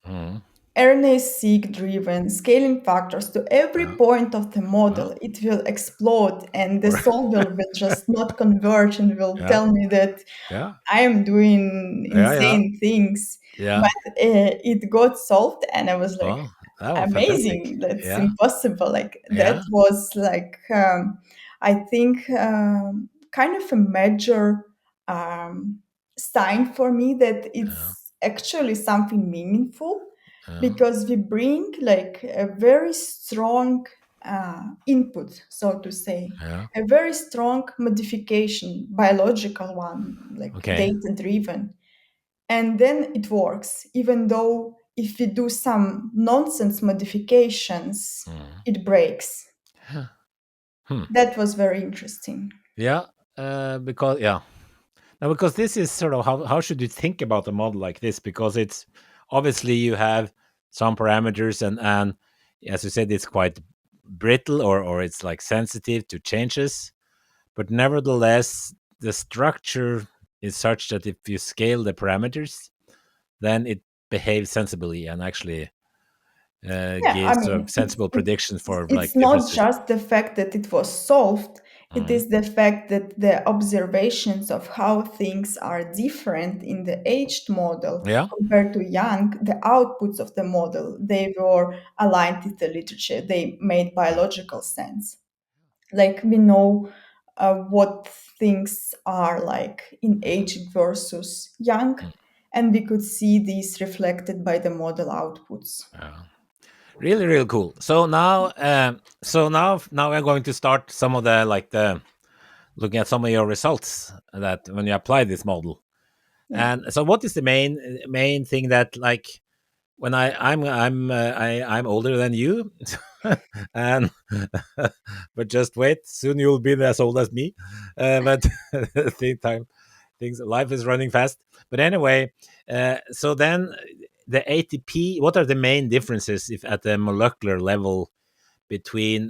Mm, RNA-seq driven scaling factors to every Yeah. point of the Yeah. model, it will explode and the Or solver will just not converge and will yeah. tell me that Yeah. I am doing Yeah. Yeah. insane things. Yeah. But it got solved and I was like, Oh, that was fantastic. amazing. That's Yeah. impossible. Like that Yeah. was like, I think, kind of a major um, sign for me that Yeah. it's actually something meaningful Yeah. because we bring like a very strong input, so to say, Yeah. a very strong modification, biological one, like Okay. data driven, and then it works, even though if we do some nonsense modifications, Mm. it breaks. Yeah. Hmm. That was very interesting. Yeah. Because yeah. Now, because this is sort of how should you think about a model like this? Because it's obviously you have some parameters and as you said, it's quite brittle or it's like sensitive to changes. But nevertheless, the structure is such that if you scale the parameters, then it behaves sensibly and actually Yeah, I gives sort of mean, sensible predictions for it's like not differences. just the fact that it was solved, it Mm. is the fact that the observations of how things are different in the aged model Yeah. compared to young, the outputs of the model, they were aligned with the literature. They made Yeah. biological sense. Like we know what things are like in aged versus young, Mm. and we could see these reflected by the model outputs. Yeah. Really, really cool. So now we're going to start some of the like the looking at some of your results that when you apply this model. Yeah. And so, what is the main thing that like when I'm older than you, and but just wait, soon you'll be as old as me. But things life is running fast. But anyway, so then the ATP. What are the main differences if at the molecular level between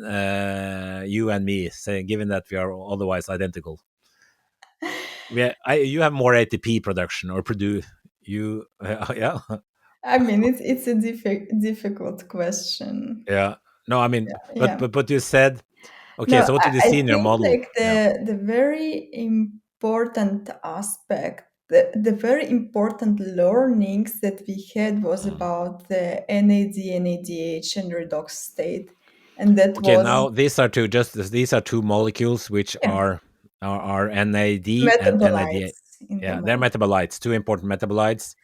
you and me? Say, given that we are otherwise identical, you have more ATP production or produce you. Yeah. I mean, it's a difficult question. Yeah. No, I mean, but Yeah. you said okay. No, So what did you I see in your think model? like Yeah. the very important aspect, the very important learnings that we had was Mm. about the NAD, NADH, and redox state, and that Okay. was Now these are two molecules which yeah, are NAD and NADH. metabolites in the Yeah, they're model. metabolites, two important metabolites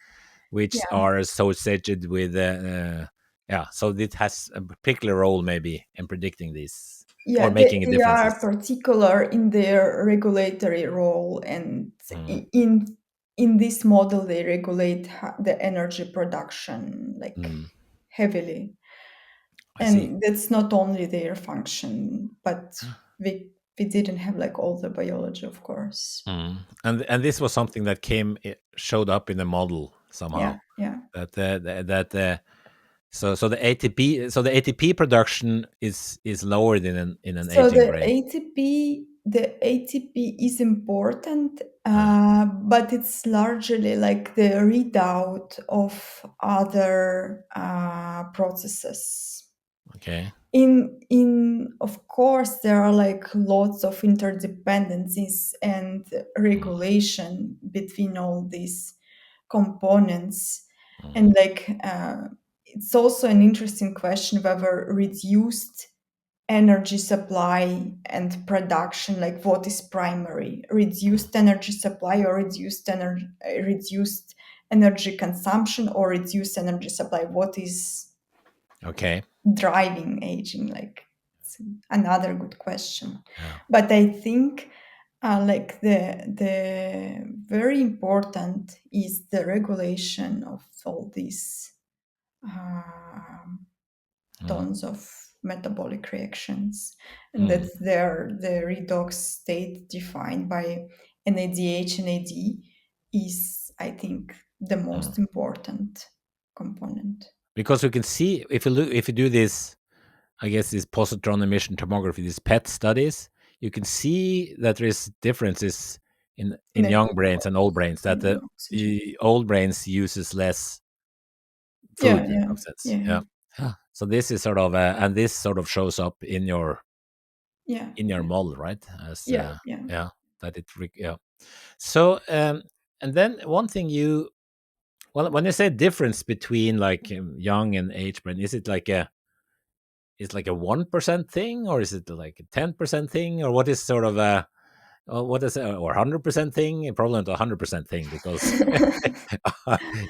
which Yeah, are associated with yeah. So it has a particular role maybe in predicting these or yeah, making they are differences. particular in their regulatory role, and Mm. in this model they regulate the energy production like Mm. heavily. I see. And that's not only their function, but we didn't have like all the biology, of course. Mm. And this was something that showed up in the model Yeah, somehow. yeah. So the ATP production is lower than in an So aging brain. The ATP is important, Uh, but it's largely like the readout of other processes. okay. In of course there are like lots of interdependencies and Mm. regulation between all these components, Mm. and like it's also an interesting question whether reduced energy supply and production, like what is primary, reduced energy supply or reduced energy consumption or reduced energy supply, what is Okay. driving aging, like it's another good question. Yeah. But I think like the very important is the regulation of all these um Mm. tons of metabolic reactions, and Mm. that's their the redox state defined by NADH. NAD is, I think, the Mm. most important component. Because you can see if you do this, I guess this positron emission tomography, these PET studies, you can see that there is differences in In young brains and old brains. That in the oxygen. old brains uses less Yeah, food in yeah, some sense. yeah, Yeah. Yeah. So this is sort of and this sort of shows up yeah, in your yeah, model, right? As yeah, yeah. yeah, yeah. So and then one thing you well when you say difference between like young and age brain, is it like a 1% thing, or is it like a 10% thing, or what is sort of a what is or 100% thing? Probably not a 100% thing because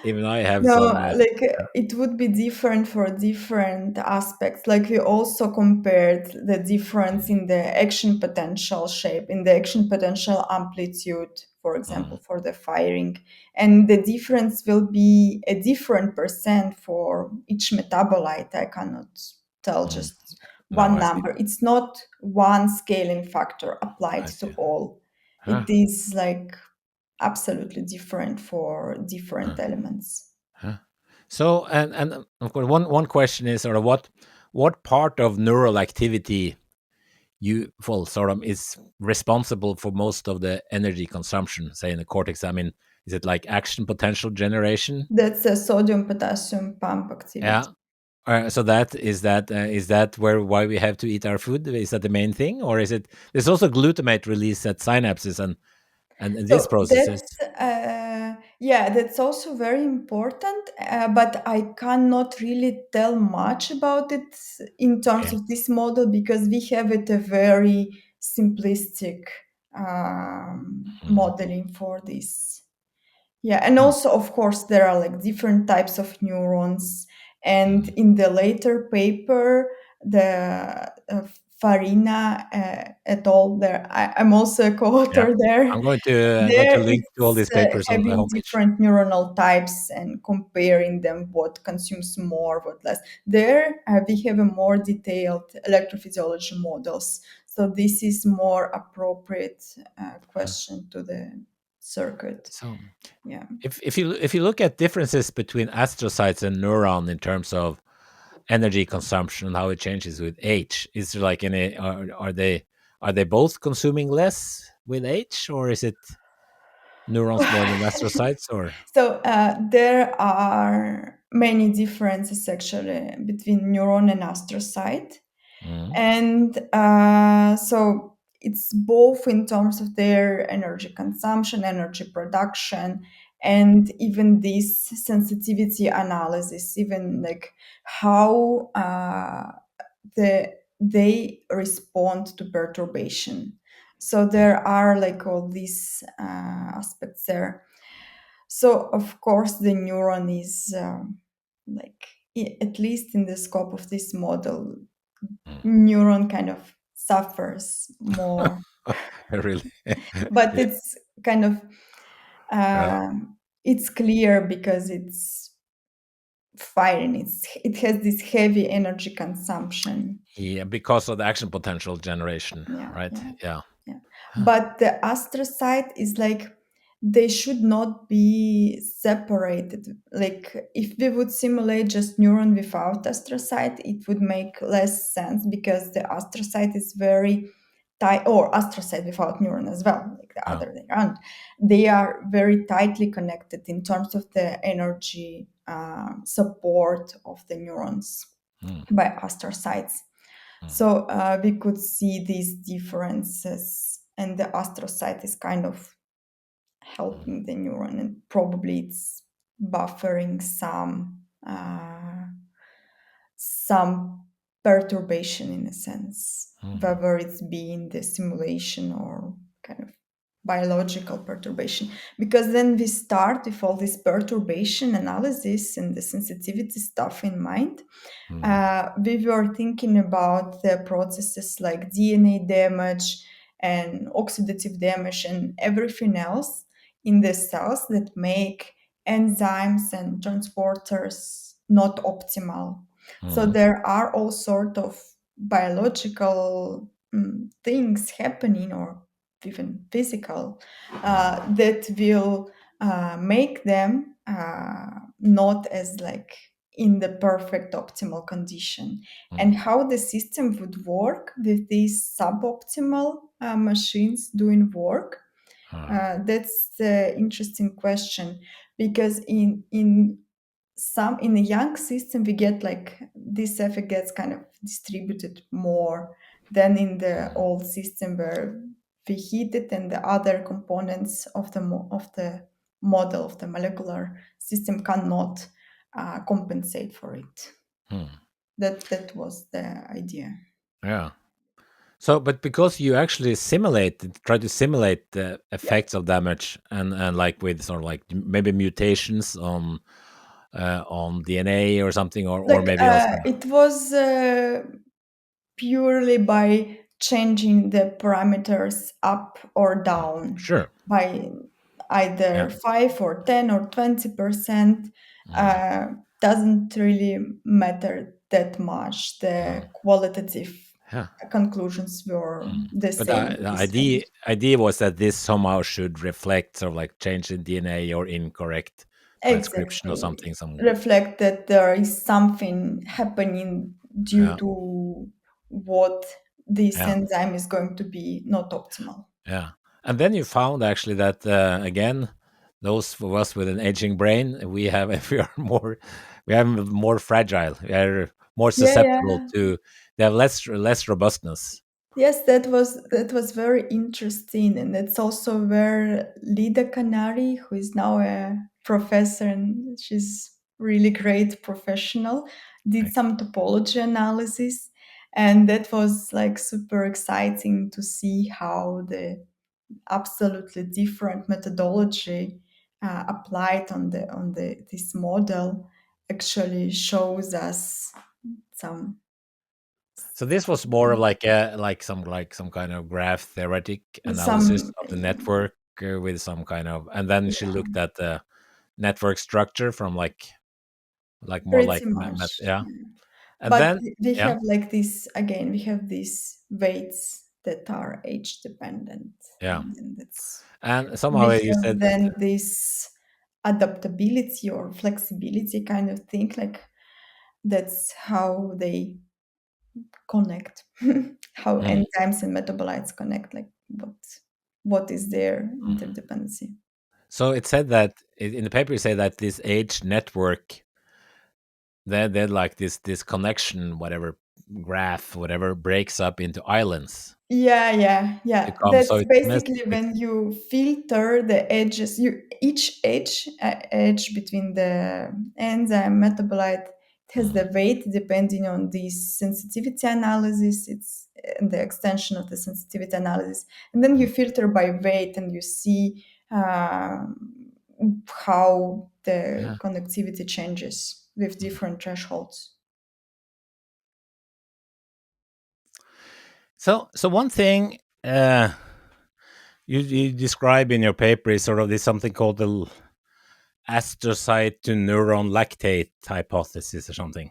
even I have No, some. like it would be different for different aspects. Like we also compared the difference in the action potential shape, in the action potential amplitude, for Mm, example, for the firing. And the difference will be a different percent for each metabolite. I cannot tell mm. just No, one I see. number. It's not one scaling factor applied I to see. all. It Huh, is like absolutely different for different huh, elements. huh. So and of course one question is sort of what part of neural activity you well sort of is responsible for most of the energy consumption, say in the cortex. I mean, is it like action potential generation? That's a sodium potassium pump activity. Yeah. So is that where why we have to eat our food? Is that the main thing, or is it? There's also glutamate release at synapses and these So processes. yeah, that's also very important, but I cannot really tell much about it in terms Okay. of this model because we have it a very simplistic Mm, modeling for this. Yeah, and mm, also, of course, there are like different types of neurons. And mm. in the later paper, the Farina et al. There, I'm also a Yeah, co-author there. I'm going to There, link to all it's these papers on the having homepage. different neuronal types and comparing them, what consumes more, what less. There, we have a more detailed electrophysiology models. So this is more appropriate Uh, question to the circuit. So Yeah. if you look at differences between astrocytes and neuron in terms of energy consumption and how it changes with age, is there like any are they both consuming less with age, or is it neurons more than astrocytes, or So there are many differences actually between neuron and astrocyte, mm, and so it's both in terms of their energy consumption, energy production, and even this sensitivity analysis, even like how they respond to perturbation. So there are like all these aspects there. So of course the neuron is like at least in the scope of this model, mm. neuron kind of suffers more, Really? but Yeah, it's kind of it's clear because it's firing. It has this heavy energy consumption. yeah, because of the action potential generation, Yeah, right? yeah. Yeah. Yeah. Huh. But the astrocyte is like they should not be separated. Like if we would simulate just neuron without astrocyte, it would make less sense because the astrocyte is very tight, or astrocyte without neuron as well, like the Yeah. other way around. They are very tightly connected in terms of the energy support of the neurons Mm, by astrocytes. mm, So we could see these differences, and the astrocyte is kind of mm, helping the neuron, and probably it's buffering some perturbation in a sense, mm, whether it's being the simulation or kind of biological perturbation. Because then we start with all this perturbation analysis and the sensitivity stuff in mind. mm, We were thinking about the processes like DNA damage and oxidative damage and everything else in the cells that make enzymes and transporters not optimal. So mm, there are all sort of biological things happening, or even physical, mm, that will make them not as like in the perfect optimal condition. And mm, how the system would work with these suboptimal machines doing work, uh, that's the interesting question, because in some in the young system we get like this effect gets kind of distributed more than in the old system where we heat it and the other components of the of the model of the molecular system cannot compensate for it. Hmm. That was the idea. Yeah. So, but because you actually try to simulate the Yeah, effects of damage, and like with sort of like maybe mutations on DNA or something, or like maybe also. it was purely by changing the parameters up or down Sure. by Yeah. either 5 or 10 or 20%. Mm, uh, doesn't really matter that much. The mm, qualitative yeah. conclusions were Mm. the But same in the this phase. idea was that this somehow should reflect sort of like change in DNA or incorrect transcription or Exactly. something. Some. Reflect that there is something happening due Yeah. to what this Yeah. enzyme is going to be not optimal. Yeah. And then you found actually that again, those of us with an aging brain, we are more fragile. We are more Yeah, susceptible yeah. to. They have less robustness. Yes, that was very interesting, and that's also where Lida Canari, who is now a professor and she's really great professional, did Right. some topology analysis, and that was like super exciting to see how the absolutely different methodology applied on the this model actually shows us some So this was more of like a like some kind of graph theoretic analysis some of the network with some kind of, and then she yeah, looked at the network structure from like more pretty like much. yeah, and But then we yeah, have like this again, we have these weights that are age dependent, yeah, and then that's and somehow we you have said then this adaptability or flexibility kind of thing, like that's how they connect, how mm, enzymes and metabolites connect, like what is their mm. interdependency. So it said that in the paper you say that this age network, that like this connection, whatever graph, whatever, breaks up into islands Yeah, yeah, to yeah. come. So That's it must basically when you filter the edges, you each edge between the enzyme metabolite, it has mm, the weight depending on this sensitivity analysis. It's the extension of the sensitivity analysis, and then you mm, filter by weight, and you see how the yeah. conductivity changes with Mm. different thresholds. So one thing you describe in your paper is sort of this something called the astrocyte to neuron lactate hypothesis or something.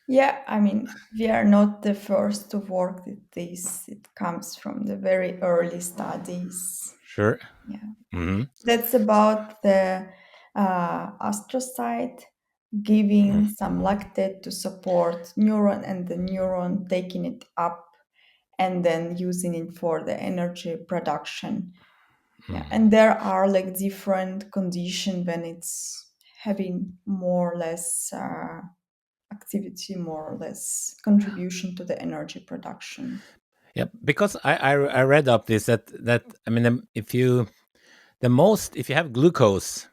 Yeah, I mean, we are not the first to work with this. It comes from the very early studies. Sure. Yeah, Hmm. that's about the astrocyte giving some lactate to support neuron and the neuron taking it up and then using it for the energy production. Yeah, and there are like different conditions when it's having more or less activity, more or less contribution to the energy production. Yeah, because I read up this that I mean if you if you have glucose,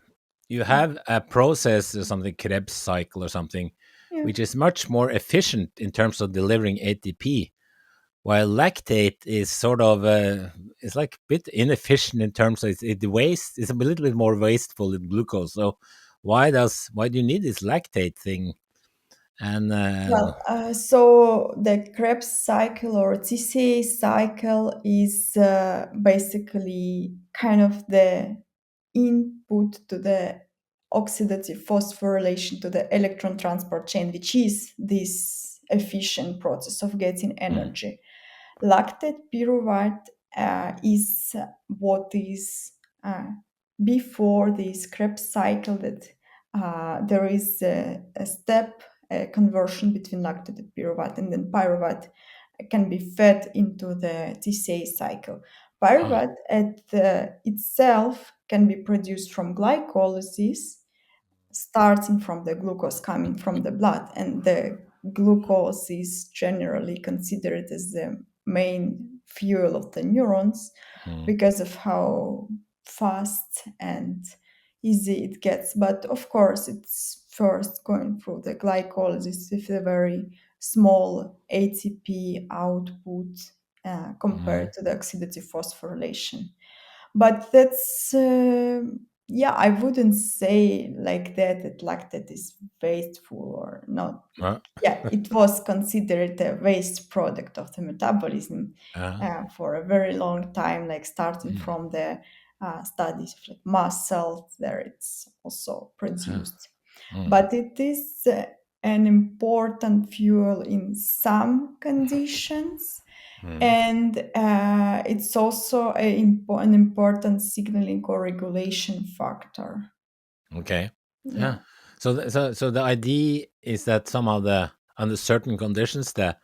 you Yeah, have a process or something, Krebs cycle or something, yeah. which is much more efficient in terms of delivering ATP. While lactate is sort of it's like a bit inefficient in terms of it waste. It's a little bit more wasteful than glucose. So why do you need this lactate thing? And Well, so the Krebs cycle or TCA cycle is basically kind of the input to the oxidative phosphorylation to the electron transport chain, which is this efficient process of getting mm, energy. Lactate pyruvate is what is uh, before this Krebs cycle that there is a step, a conversion between lactate and pyruvate, and then pyruvate can be fed into the TCA cycle. uh, Pyruvate itself can be produced from glycolysis, starting from the glucose coming from the blood, and the glucose is generally considered as the main fuel of the neurons mm, because of how fast and easy it gets. But of course, it's first going through the glycolysis with a very small ATP output mm, compared to the oxidative phosphorylation. But that's yeah, I wouldn't say like that lactate is wasteful or not. uh, Yeah, it was considered a waste product of the metabolism uh, for a very long time, like starting mm, from the studies of like mast cells, there it's also uh, produced. mm, But it is an important fuel in some conditions, mm. and it's also an important signaling or regulation factor. Okay. Yeah. Yeah. So the idea is that somehow the under certain conditions the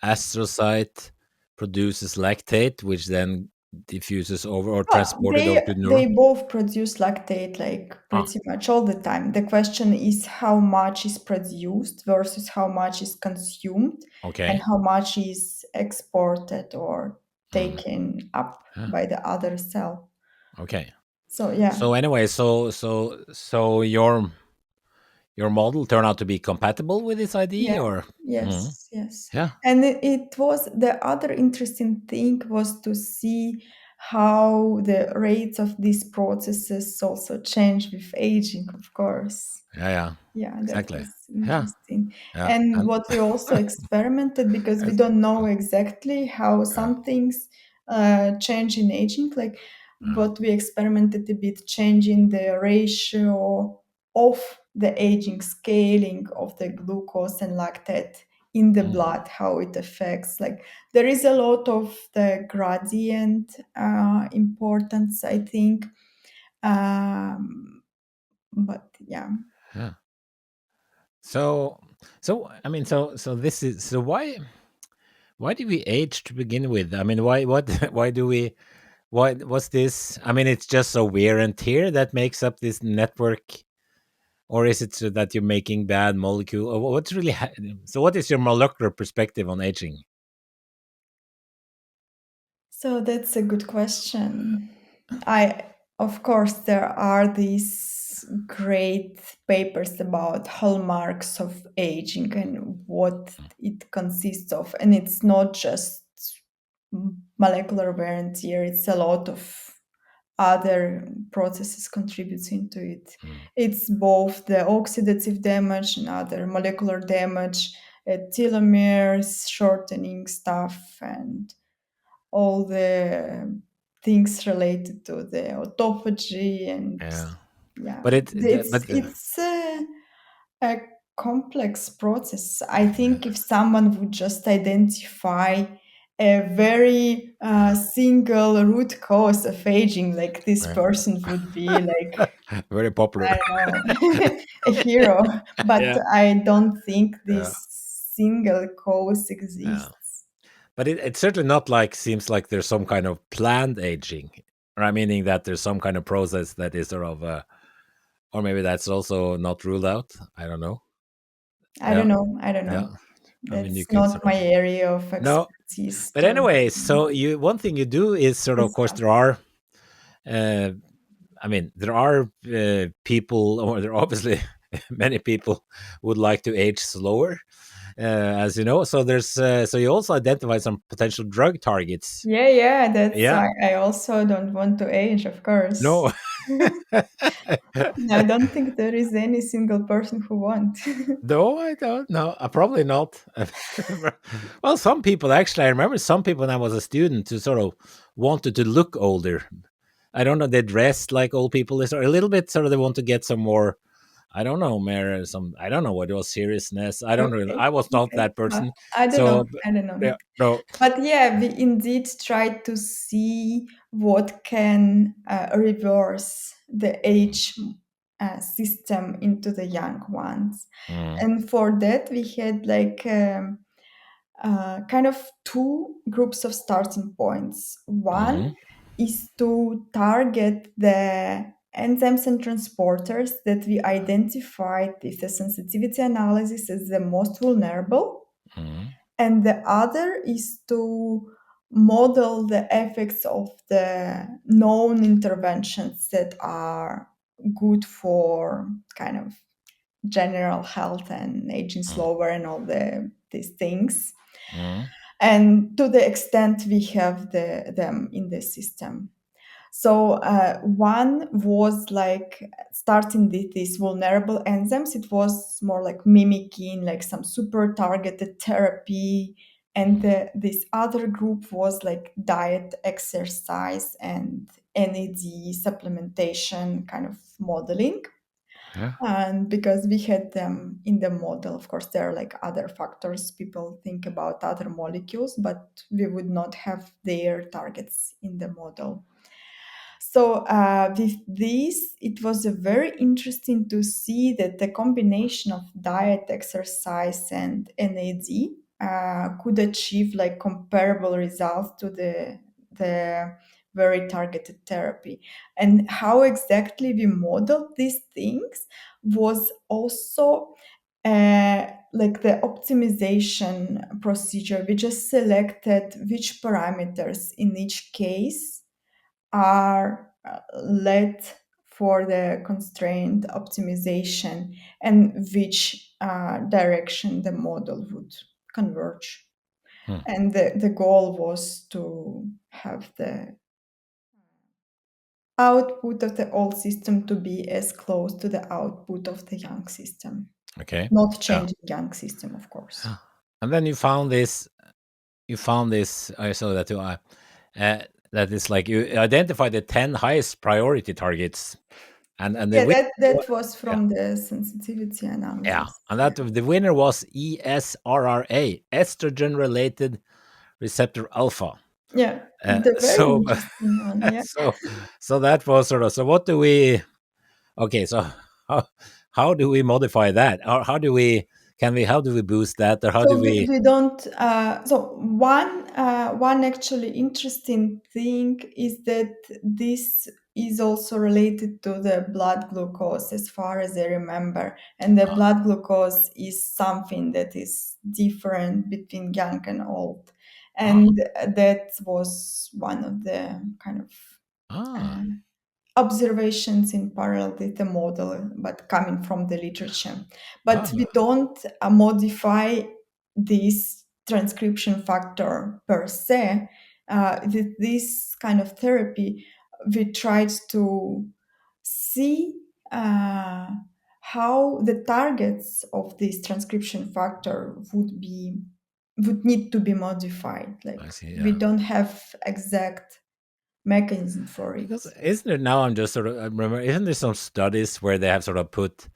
astrocyte produces lactate, which then diffuses over or Well, transported over they to the neuron. they both produce lactate like Ah, pretty much all the time. The question is how much is produced versus how much is consumed and okay. how much is exported or Mm. taken up Yeah. by the other cell. Okay. So yeah. So anyway, so your model turned out to be compatible with this Yeah, idea, or mm, yes, yes. yeah, And it was the other interesting thing was to see how the rates of these processes also change with aging, of course. yeah, yeah, Yeah, that exactly, was yeah, interesting. yeah, And and what we also experimented, because we that's, don't know exactly how yeah, some things change in aging, like yeah, what we experimented a bit changing the ratio of the aging scaling of the glucose and lactate in the mm, blood, how it affects. Like there is a lot of the gradient importance, I think. But yeah. yeah. So, so I mean, so this is so why do we age to begin with? I mean, why what why do we what's this? I mean, it's just so wear and tear that makes up this network, or is it so that you're making bad molecule? Or what's really so? What is your molecular perspective on aging? So that's a good question. Of course, there are these great papers about hallmarks of aging and what it consists of. And it's not just molecular wear and tear, it's a lot of other processes contributing to it. Mm, It's both the oxidative damage and other molecular damage, telomeres, shortening stuff, and all the things related to the autophagy and yeah, yeah, but it's a complex process. I think if someone would just identify a very single root cause of aging, like this yeah. person would be like, Very popular. I don't know, a hero. But Yeah, I don't think yeah, this single cause yeah. exists. But it's certainly not like seems like there's some kind of planned aging, right? Meaning that there's some kind of process that is sort of, or maybe that's also not ruled out. I don't know. I Yeah, don't know. I don't yeah. know. I mean, you That's could not sort my of area of no. expertise But to anyway, so you one thing you do is sort of course discuss. there are. Uh, I mean, there are people, or there are obviously many people would like to age slower, as you know. So there's so you also identify some potential drug targets. Yeah, yeah, that's Yeah. I also don't want to age, of course. No. I don't think there is any single person who won't. No, I don't know. Probably not. Well, some people actually, I remember some people when I was a student who sort of wanted to look older. I don't know, they dressed like old people, or a little bit sort of they want to get some more, I don't know, more some, I don't know what it was, seriousness. I don't know. Okay, I was not okay. that person. I don't know. So, I don't know. yeah, no. But yeah, we indeed tried to see what can reverse the age system into the young ones. Mm, And for that, we had like kind of two groups of starting points. mm, One is to target the enzymes and transporters that we identified with the sensitivity analysis as the most vulnerable. Mm, And the other is to model the effects of the known interventions that are good for kind of general health and aging mm, slower and all these things, mm, and to the extent we have them in the system. So one was like starting with these vulnerable enzymes. It was more like mimicking like some super targeted therapy. And mm. this other group was like diet, exercise, and NAD supplementation kind of modeling. Yeah. And because we had them in the model, of course, there are like other factors. People think about other molecules, but we would not have their targets in the model. So with this, it was very interesting to see that the combination of diet, exercise, and NAD could achieve like comparable results to the very targeted therapy. And how exactly we modeled these things was also like the optimization procedure. We just selected which parameters in each case are led for the constraint optimization and which direction the model would converge. Hmm. And the goal was to have the output of the old system to be as close to the output of the young system, Okay. not Yeah. changing young system, of course. Yeah. And then you found this. You found this. I saw that too. That is like you identified the 10 highest priority targets, and the Yeah, winner. that was Yeah. from the sensitivity Yeah. analysis. And Yeah. that the winner was ESRRA, estrogen related receptor alpha. Yeah, Uh, the very so interesting one. Yeah. so so that was sort of, so what do we, okay, so how, how do we modify that, or how do we, can we, how do we boost that, or how do So we? we don't. So one actually interesting thing is that this is also related to the blood glucose, as far as I remember, and the blood glucose is something that is different between young and old, Ah, and that was one of the kind of ah, uh, observations in parallel with the model, but coming from the literature. But we ah, don't modify this transcription factor per se. With this kind of therapy, we tried to see uh, how the targets of this transcription factor would need to be modified. I Like see, we yeah. don't have exact mechanism for it. Because isn't there now, I'm just sort of, I remember, isn't there some studies where they have sort of put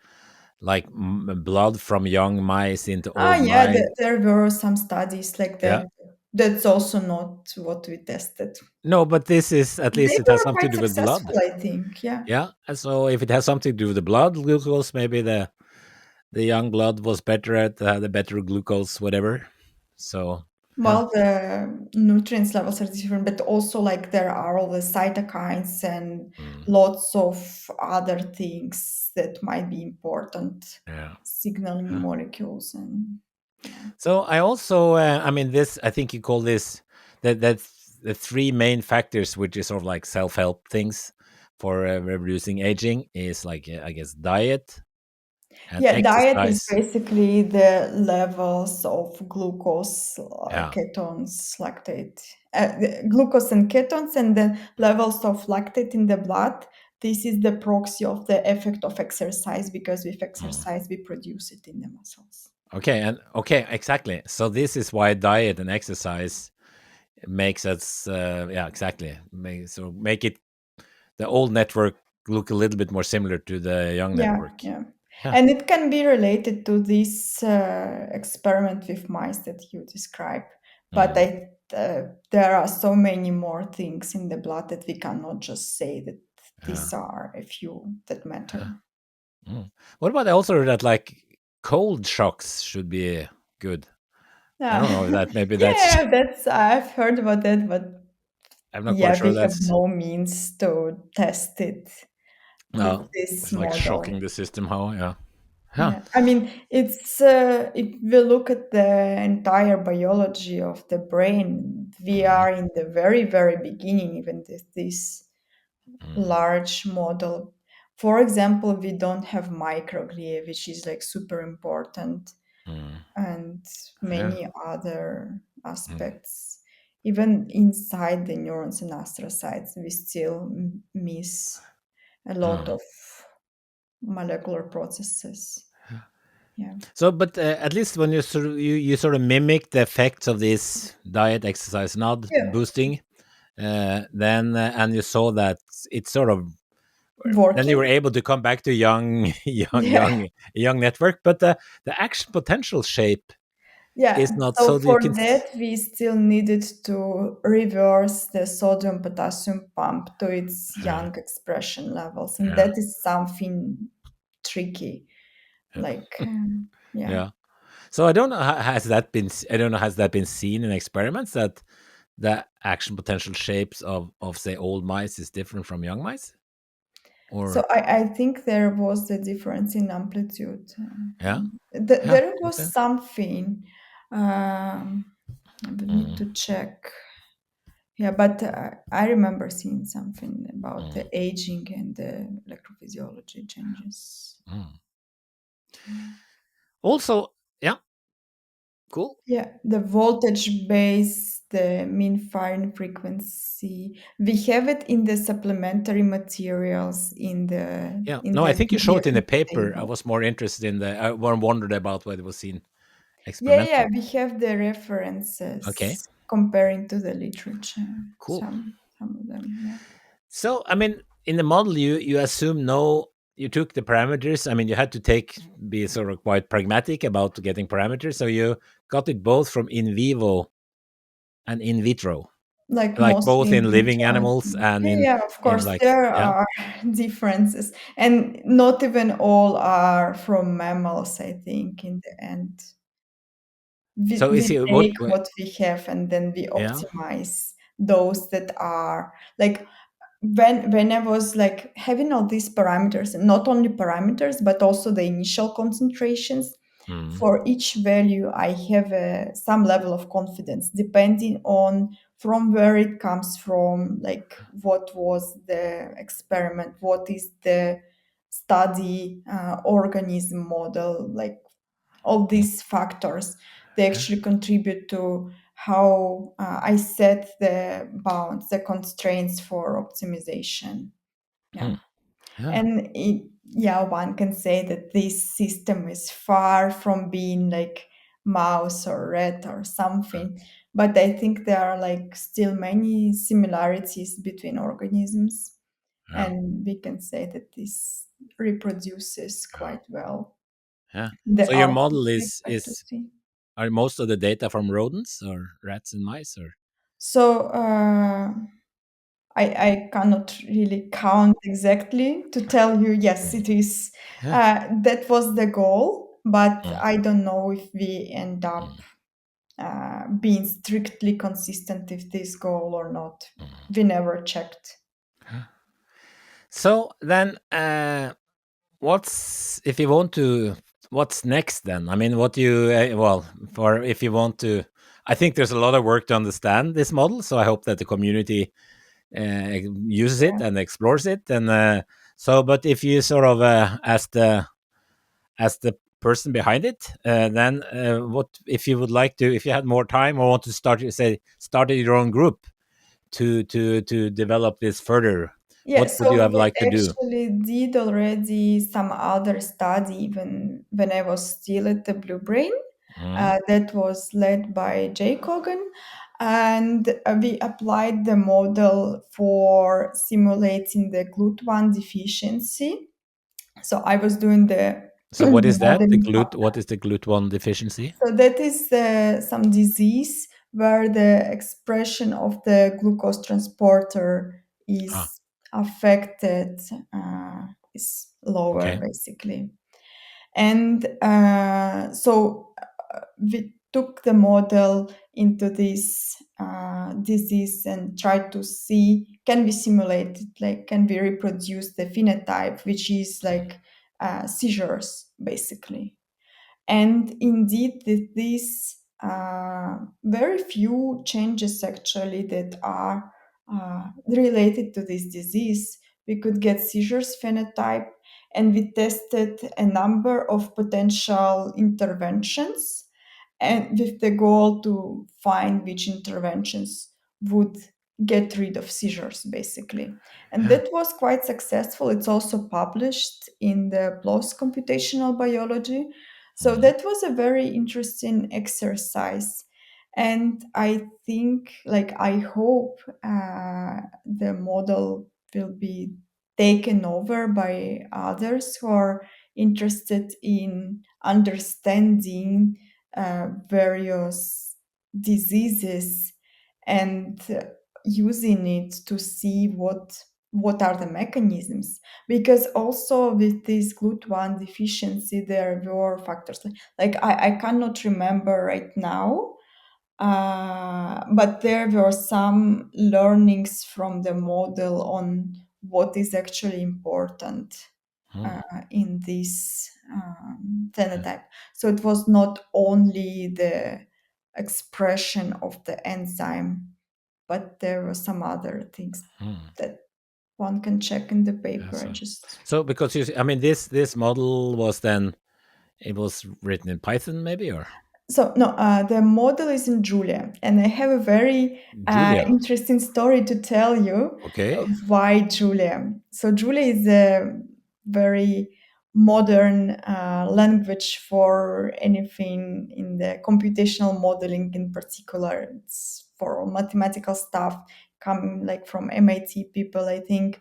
like blood from young mice into Ah, old yeah, mice? there were some studies like Yeah. that. That's also not what we tested. No, but this is, at They least it has were something quite to do with blood. successful, I think. Yeah. Yeah, and so if it has something to do with the blood glucose, maybe the young blood was better at the better glucose, whatever. So yeah. Well, the nutrients levels are different, but also like there are all the cytokines and Mm, lots of other things that might be important yeah. signaling Yeah. molecules and yeah. So I also, I mean, this, I think you call this, that the three main factors, which is sort of like self help things for reducing aging, is like, I guess, diet and Yeah, diet is exercise. basically the levels of glucose, Yeah. ketones, lactate, the glucose and ketones, and the levels of lactate in the blood. This is the proxy of the effect of exercise because with Mm. exercise we produce it in the muscles. Okay, and okay, exactly. So this is why diet and exercise makes us, yeah, exactly, make it, the old network, look a little bit more similar to the young Yeah, network. yeah. Yeah. And it can be related to this experiment with mice that you described. But Mm, there are so many more things in the blood that we cannot just say that yeah. these are a few that Yeah. matter. Mm. What about also that like cold shocks should be good? I Yeah, don't know if that, maybe that's, yeah, that's I've heard about that, but I'm not quite yeah, sure we have that's, no means to test it. with No, this it's like model. shocking the system. How? Yeah. Yeah. Yeah, I mean, it's if we look at the entire biology of the brain, we Mm, are in the very, very beginning, even this mm, large model. For example, we don't have microglia, which is like super important, mm, and yeah. many other Mm, aspects. Even inside the neurons and astrocytes, we still miss a lot mm. of molecular processes. Yeah. So, but at least when you sort of mimic the effects of this diet, exercise, not Yeah. boosting, then and you saw that it's sort of then you Working. were able to come back to young, Yeah. young network. But the action potential shape is Yeah. not So so you for can. that, we still needed to reverse the sodium potassium pump to its Yeah, young expression levels. And yeah, that is something tricky. Like, yeah. yeah. So I don't know. Has that been? I don't know. Has that been seen in experiments that the action potential shapes of say old mice is different from young mice? So Or I think there was a difference in amplitude. yeah, yeah, There think was so. something. Um, I would need Mm, to check. Yeah, but I remember seeing something about mm, the aging and the electrophysiology changes. mm. Yeah. Also, yeah, cool. Yeah, the voltage base, the mean firing frequency, we have it in the supplementary materials Yeah. in No, I the think you video showed in in the the paper. I table. was more interested in the. I wondered about whether it was seen Yeah, yeah, experimentally. we have the Okay, references comparing to the literature. cool. Some of them, yeah. So, I mean, in the model, you assume no. You took the parameters. I mean, you had to be sort of quite pragmatic about getting parameters. So you got it both from in vivo and in vitro, Like like mostly both in in living vitro. animals and Yeah, yeah, of in course, like there yeah. are differences, and not even all are from mammals, I think, in the end. So is We it take what we have and then we yeah. optimize those that are like when I was like having all these parameters, and not only parameters, but also the initial concentrations, Mm, for each value, I have some level of confidence depending on from where it comes from, like what was the experiment, what is the study organism model, like all mm, these factors, they actually contribute to how I set the bounds, the constraints for optimization. Yeah. mm, yeah. Yeah, one can say that this system is far from being like mouse or rat or something, but I think there are like still many similarities between organisms, Yeah. and we can say that this reproduces Yeah. quite well Yeah. the So your outputs model we expect to is see. are most of the data from rodents or rats and mice or So I cannot really count exactly to tell you, yes, mm, it is. yeah. That was the goal, but Mm, I don't know if we end up mm, being strictly consistent with this goal or not. mm. We never checked. Yeah. So then what's if you want to what's next then? I mean what you well for if you want to I think there's a lot of work to understand this model, so I hope that the community uses it Yeah. and explores it and so but if you sort of as the person behind it, then what if you would like to, if you had more time or want to started your own group to develop this further, Yeah, what would you so have we liked to do? actually did already some other study even when I was still at the Blue Brain. Mm, That was led by Jay Cogan, and we applied the model for simulating the GLUT1 deficiency. So I was doing the so what is that? The modeling. glut what is the glut1 deficiency? So that is some disease where the expression of the glucose transporter Ah, is affected, is lower okay. basically. And so took the model into this disease and tried to see, can we simulate it, like can we reproduce the phenotype, which is like seizures basically. And indeed, these very few changes actually that are related to this disease, we could get seizures phenotype, and we tested a number of potential interventions, and with the goal to find which interventions would get rid of seizures basically. And Yeah. that was quite successful. It's also published in the PLOS Computational Biology. So Mhm. that was a very interesting exercise. And I think, like, I hope the model will be taken over by others who are interested in understanding various diseases and using it to see what are the mechanisms, because also with this GLUT1 deficiency there were factors like I cannot remember right now, but there were some learnings from the model on what is actually important Mm. in this Yeah. phenotype. So it was not only the expression of the enzyme, but there were some other things Mm. that one can check in the Yeah, paper. I so just so because I mean, this model was then it was written in Python, maybe, or So no, the model is in Julia, and I have a very Julia. interesting story to tell you Okay. why Julia. So Julia is a very modern language for anything in the computational modeling in particular. It's for mathematical stuff coming like from MIT people, I think,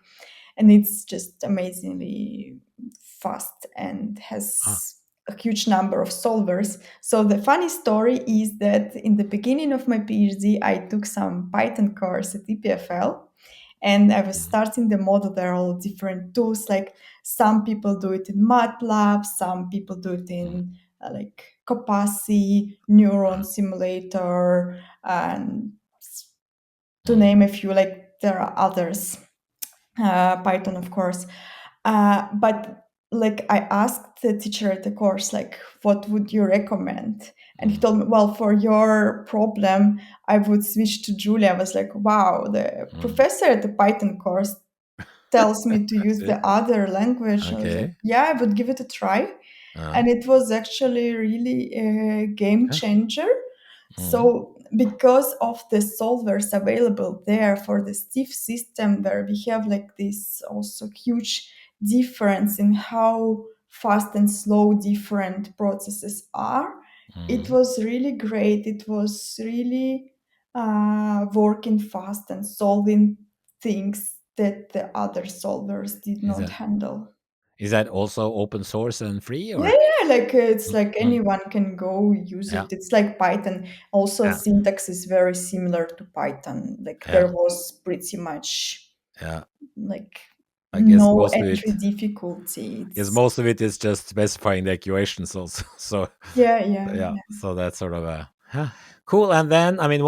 and it's just amazingly fast and Ah. has a huge number of solvers. So the funny story is that in the beginning of my PhD, I took some Python course at EPFL, and I was Mm. starting the model. There are all different tools. Like some people do it in MATLAB, some people do it Mm. in like Copassi, Neuron Ah. Simulator, and to Mm. name a few. Like there are others, Python, of course. But like I asked the teacher at the course, like, what would you recommend? And he Mm. told me, well, for your problem, I would switch to Julia. I was like, wow, the Mm. professor at the Python course tells me to use Good. the other language. I was like, Okay. yeah, I would give it a try. Uh, And it was actually really a game yeah. changer. Mm. So, because of the solvers available there for the stiff system, where we have like this also huge difference in how fast and slow different processes are, it Mm. was really great. It was really working fast and solving things that the other solvers did Is not that handle. is that also open source and free, Yeah, or? yeah, like it's Mm. like Mm. anyone can go use Yeah. it. It's like Python. Also, Yeah. syntax is very similar to Python. Like there Yeah. was pretty much Yeah. like I guess no most of entry it. difficulty. Yes, It's most of it is just specifying the equations also. So yeah, yeah, yeah, yeah. so that's sort of a huh. Cool. And then I mean,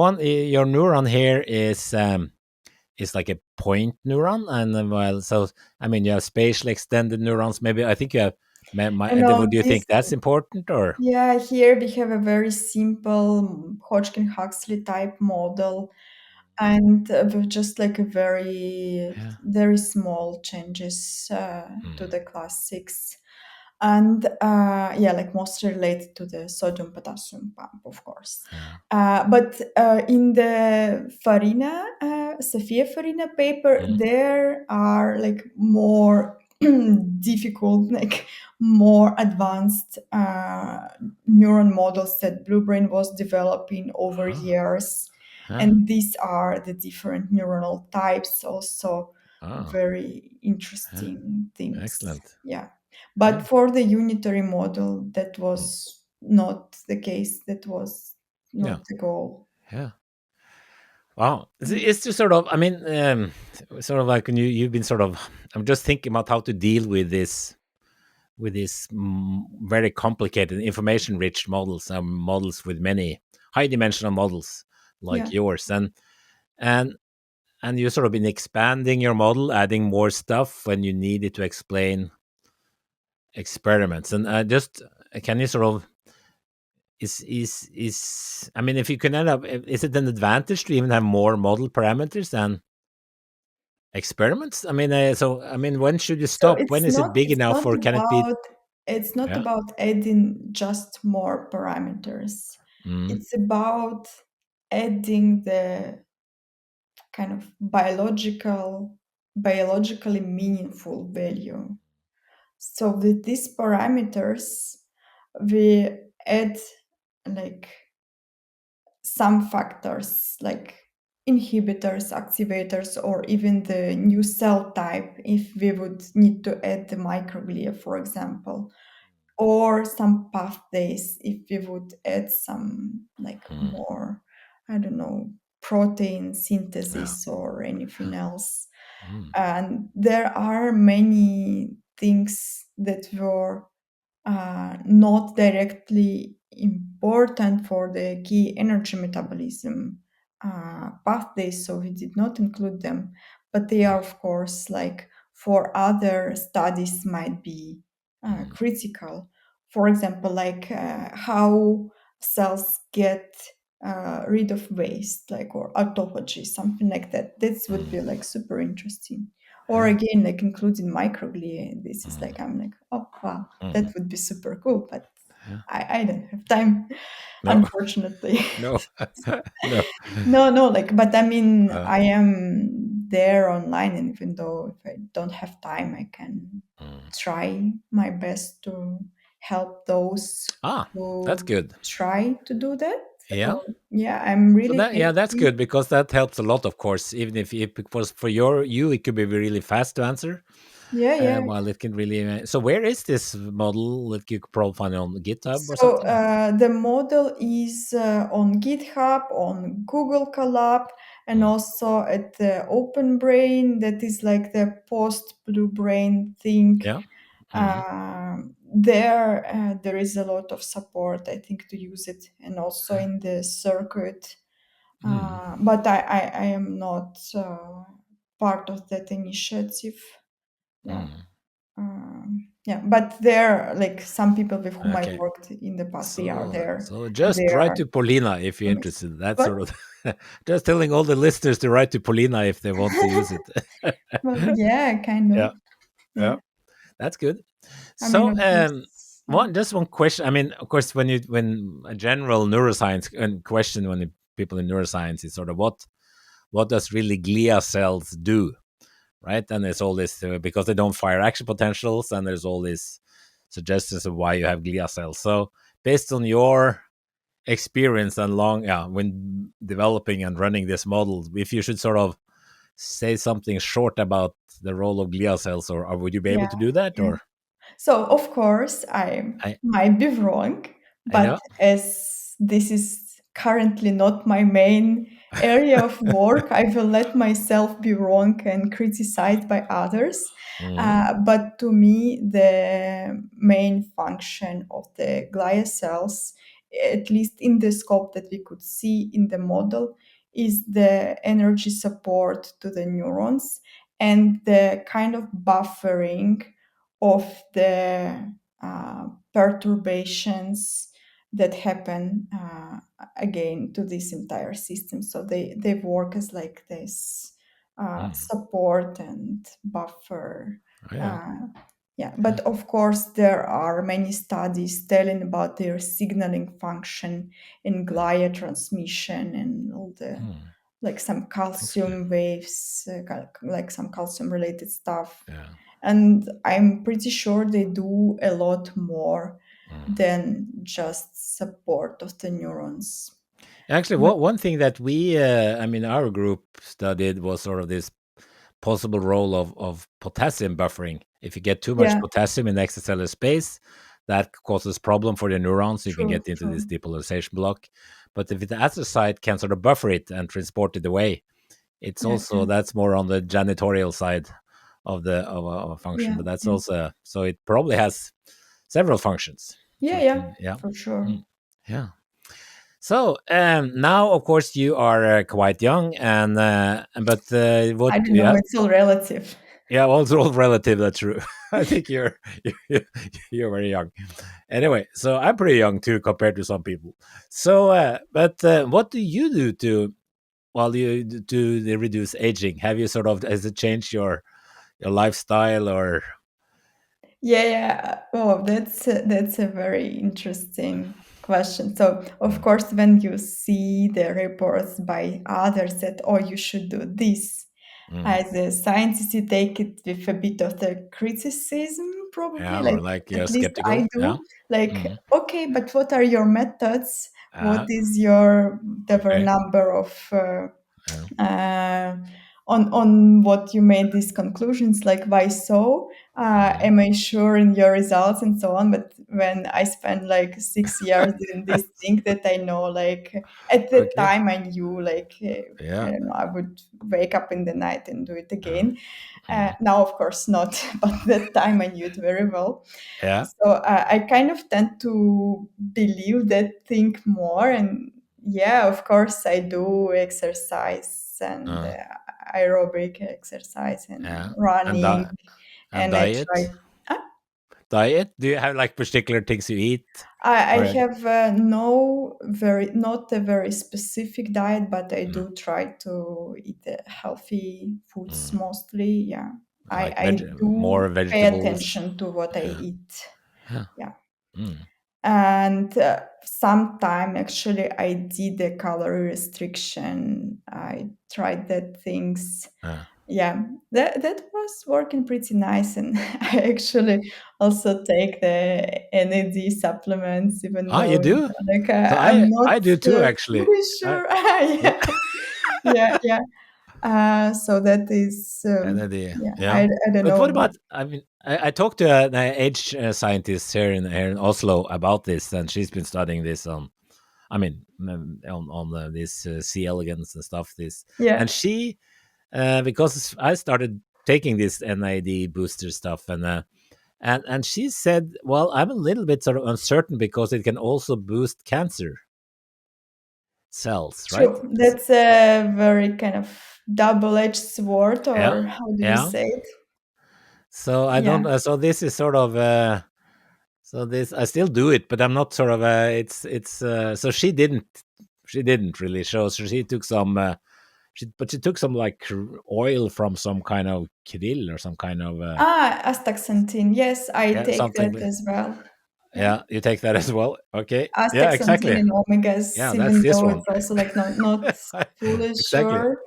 your neuron here is like a point neuron, and well, so I mean, you have spatially extended neurons. Maybe I think you have. And on Would you this, think that's important, or? yeah, here we have a very simple Hodgkin-Huxley type model, and with just like a Yeah. very small changes to Mm. the class 6, and yeah, like mostly related to the sodium potassium pump, of course. Yeah. But in the Farina, Sofia Farina paper, Mm. there are like more difficult, like more advanced neuron models that Blue Brain was developing over Ah. years. Yeah. And these are the different neuronal types, also Oh. very Yeah. interesting things. Excellent. Yeah. But Yeah. for the unitary model, that Mm. was not the case. That was Yeah. not the goal. Yeah. Wow. It's just sort of, I mean, sort of like when you've been sort of, I'm just thinking about how to deal with with these very complicated information rich models, models with many high dimensional models like Yeah. yours, and and you sort of been expanding your model, adding more stuff when you needed to explain experiments. And just can you sort of I mean, if you can end up, is it an advantage to even have more model parameters than experiments? I mean, so I mean, when should you So stop? When is it big enough, or can it be? it's not Yeah. about adding just more parameters. Mm, It's about adding the kind of biologically meaningful value. So with these parameters, we add like some factors like inhibitors, activators, or even the new cell type if we would need to add the microglia, for example, or some pathways if we would add some like mm, more, I don't know, protein yeah. synthesis or anything else. Mm, And there are many things that were not directly important for the key energy metabolism pathways, so we did not include them. But they are, of course, like for other studies, might be mm, critical. For example, like how cells get rid of waste, like or autophagy, something like that. This would be mm, like super interesting. Or yeah. again, like including microglia. This is Mm, like I'm like, oh wow, that mm, would be super cool, but yeah. I don't have time, No, unfortunately. no, no. No, no, like, but I mean, Uh, I am there online, and even though if I don't have time, I can mm. try my best to help those Ah, that's who good. try to do that. Yeah. So yeah, I'm So really that, yeah, that's happy. good because that helps a lot, of course. Even if it was for you, it could be really fast to answer. Yeah, yeah. While it can really. So where is this model that you could probably find on GitHub or So something? the model is on GitHub, on Google Colab, and Mm, also at the Open Brain. That is like the post Blue Brain thing. yeah. Mm, There is a lot of support, I think, to use it, and also in the circuit. mm, But I am not part of that initiative. Yeah. mm. Yeah, but there are like some people with whom I Okay. worked in the past, they are there, So and just they write are to Polina if you're amazing. interested. That's But sort of just telling all the listeners to write to Polina if they want to use it. well, yeah, kind of. Yeah, Yeah, yeah, that's good. I mean, So, of course. Yeah, one question. I mean, of course, when a general neuroscience question when people in neuroscience is sort of what does really glia cells do, right? And there's all this because they don't fire action potentials, and there's all these suggestions of why you have glia cells. So, based on your experience and long, yeah, when developing and running this model, if you should sort of say something short about the role of glia cells, or would you be able yeah, to do that, yeah. or So, of course, I I might be wrong, I but know. as this is currently not my main area of work, I will let myself be wrong and criticized by others. Mm, But to me, the main function of the glia cells, at least in the scope that we could see in the model, is the energy support to the neurons and the kind of buffering of the perturbations that happen again to this entire system. So they work as like this mm, support and buffer. yeah. Uh, yeah, but of course there are many studies telling about their signaling function in glia transmission and all the Mm, like some actually, calcium waves, like some calcium related stuff. yeah. And I'm pretty sure they do a lot more Mm. than just support of the neurons. Actually, But one thing that I mean, our group studied was sort of this possible role of potassium buffering. If you get too much yeah, potassium in extracellular space, that causes problem for the neurons. You can true, get into this true. depolarization block. But if the astrocyte can sort of buffer it and transport it away, it's Yeah, also yeah. that's more on the janitorial side of a function, Yeah, but that's yeah, also, so it probably has several functions. yeah, So it yeah, can, yeah. for sure. Mm, yeah. So now, of course, you are quite young, and but what? I don't know. Yeah, It's all relative. yeah. Also, all relative. That's true. I think you're you're very young. Anyway, so I'm pretty young too compared to some people. So, but what do you do to while you to reduce aging? Have you sort of, has it changed your lifestyle or? Yeah, yeah. Oh, that's a very interesting question. So, of Mm, course, when you see the reports by others that, oh, you should do this, mm, as a scientist, you take it with a bit of the criticism, probably. yeah, Like, or like you're at least skeptical. I Yeah. do. Like, Mm, okay, but what are your methods? What uh, is your, there were a okay. number of Yeah. uh, on what you made these conclusions, like why so, Mm, am I sure in your results and so on. But when I spent like 6 years doing this thing that I know, like at the okay. time I knew, like I Yeah. don't know, I would wake up in the night and do it Uh, again. mm, Now of course not, but that time I knew it very well. yeah. So I kind of tend to believe that thing more. And yeah, of course, I do exercise and Uh, aerobic exercise and yeah. And running, and and I try. diet. Ah, Diet. Do you have like particular things you eat? I Or have not a very specific diet, but I no, do try to eat healthy foods mm, mostly. Yeah, like I more do pay vegetables? attention to what I Yeah. eat. Yeah. Yeah. Mm, And sometime actually I did a calorie restriction. I tried that things. uh. Yeah, that was working pretty nice. And I actually also take the NAD supplements, even Ah, you though do? like So I'm not I do too, actually. fully I sure. yeah. Yeah, yeah, yeah. So that is And then the yeah. yeah. I don't But what know, but about? I mean, I talked to an age scientist here in Oslo about this, and she's been studying this on. I mean, on this C. elegans and stuff. This, and yeah. she, because I started taking this NAD booster stuff, and she said, well, I'm a little bit sort of uncertain because it can also boost cancer cells, right? True. That's a very kind of double-edged sword, Yeah, or how do you yeah. say it? So I Yeah. don't. So this is sort of. So this I still do it, but I'm not sort of. It's. So she didn't really show. So she took some. But she took some like oil from some kind of krill or some kind of Astaxanthin. Yes, I yeah, take something. that as well. Yeah. Yeah, you take that as well. Okay. Yeah, Astaxanthin exactly. and omegas, Yeah, that's even this though one. it's also like not fully Exactly. sure.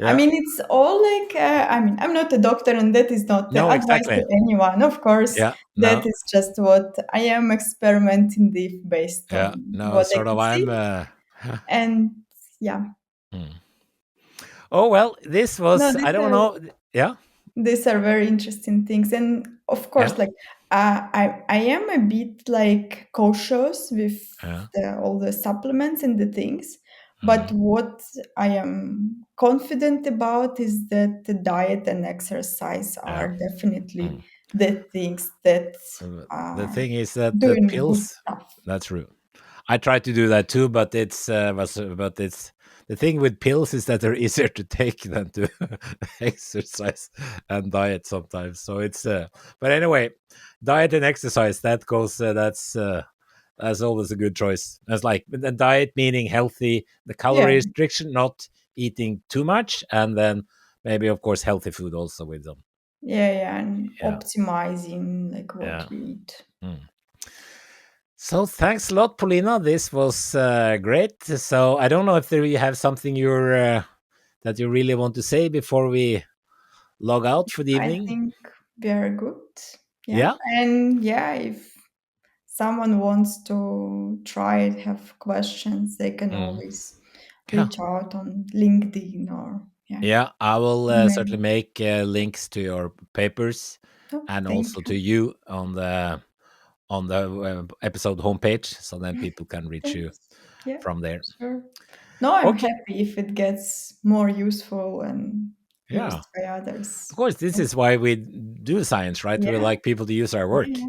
I Yeah. mean, it's all like, I mean, I'm not a doctor, and that is not the No, advice to exactly. anyone. Of course, Yeah. that No. is just what I am experimenting with based Yeah. on No. what I Sort of. could see. I'm. And yeah, Hmm. Oh well, this no, was. I these don't are know. Yeah. these are very interesting things. And of Yeah. course, like I am a bit like cautious with Yeah. all the supplements and the things. But Mm, what I am confident about is that the diet and exercise yeah. are definitely Mm. the things that The are thing is that the doing the good pills. stuff. That's true. I try to do that too, but but it's the thing with pills is that they're easier to take than to exercise and diet sometimes. So it's but anyway, diet and exercise that goes that's always a good choice. That's like the diet meaning healthy, the Yeah, calorie restriction, not eating too much, and then maybe of course healthy food also with them. yeah, yeah, and Yeah, optimizing like what yeah. you eat. Mm. So thanks a lot, Paulina. This was great. So I don't know if there you have something that you really want to say before we log out for the I evening. think we are good. Yeah, Yeah. and yeah, if someone wants to try it, have questions, they can Mm. always Yeah. reach out on LinkedIn or yeah, Yeah. I will email. certainly make links to your papers Oh, and thank also to you. you on the episode homepage, so then people can reach you Thanks. Yeah, from there. sure. No, I'm Okay. happy if it gets more useful and Yeah. used by others. Of course, this And is why we do science, right? We yeah, like people to use our work. yeah,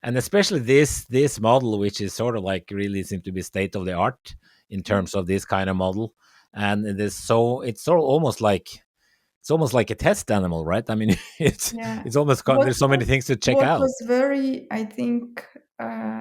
And especially this model, which is sort of like really seems to be state of the art in yeah, terms of this kind of model. And it is so it's sort of almost like a test animal, right? I mean, yeah. it's almost What there's so many was things to check what out. was very, I think,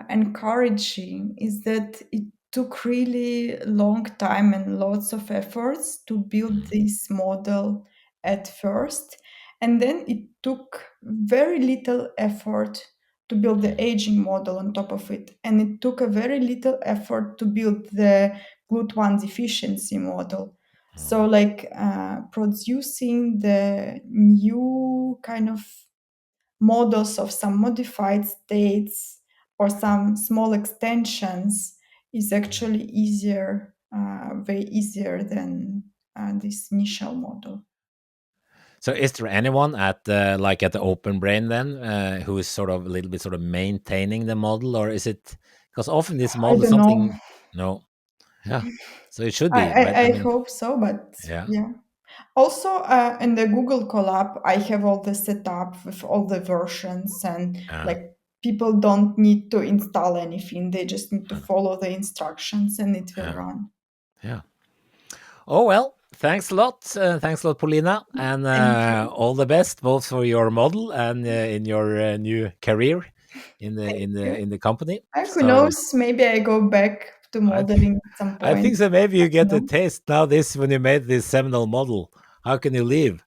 encouraging is that it took really long time and lots of efforts to build Mm, this model at first, and then it took very little effort to build the mm, aging model on top of it, and it took a very little effort to build the GLUT1 deficiency model. So, mm. like producing the new kind of models of some modified states or some small extensions is actually easier, way easier than this initial model. So, is there anyone at like at the Open Brain then who is sort of a little bit sort of maintaining the model, or is it because often this I model is don't know. something? No, yeah. So it should I, be right. I I mean, hope so, but yeah, yeah. Also, in the Google Colab, I have all the setup with all the versions, and uh, like people don't need to install anything; they just need to uh, follow the instructions, and it will yeah, run. yeah. Oh well, thanks a lot. Thanks a lot, Polina, and Thank you. all the best both for your model and in your new career Thank you. in the company. Who So knows? Maybe I go back to I modeling at some I point. think so. Maybe I you don't get a know. taste now. This when you made this seminal model. How can you leave?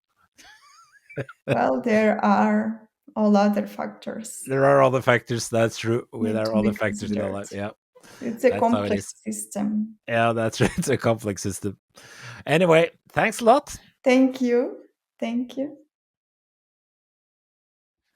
Well, there are all other factors There are other factors. That's true. need There are to be other factors in our considered. life. Yeah, It's a that's how it is. complex system. Yeah, that's right. It's a complex system. Anyway, thanks a lot. Thank you. Thank you.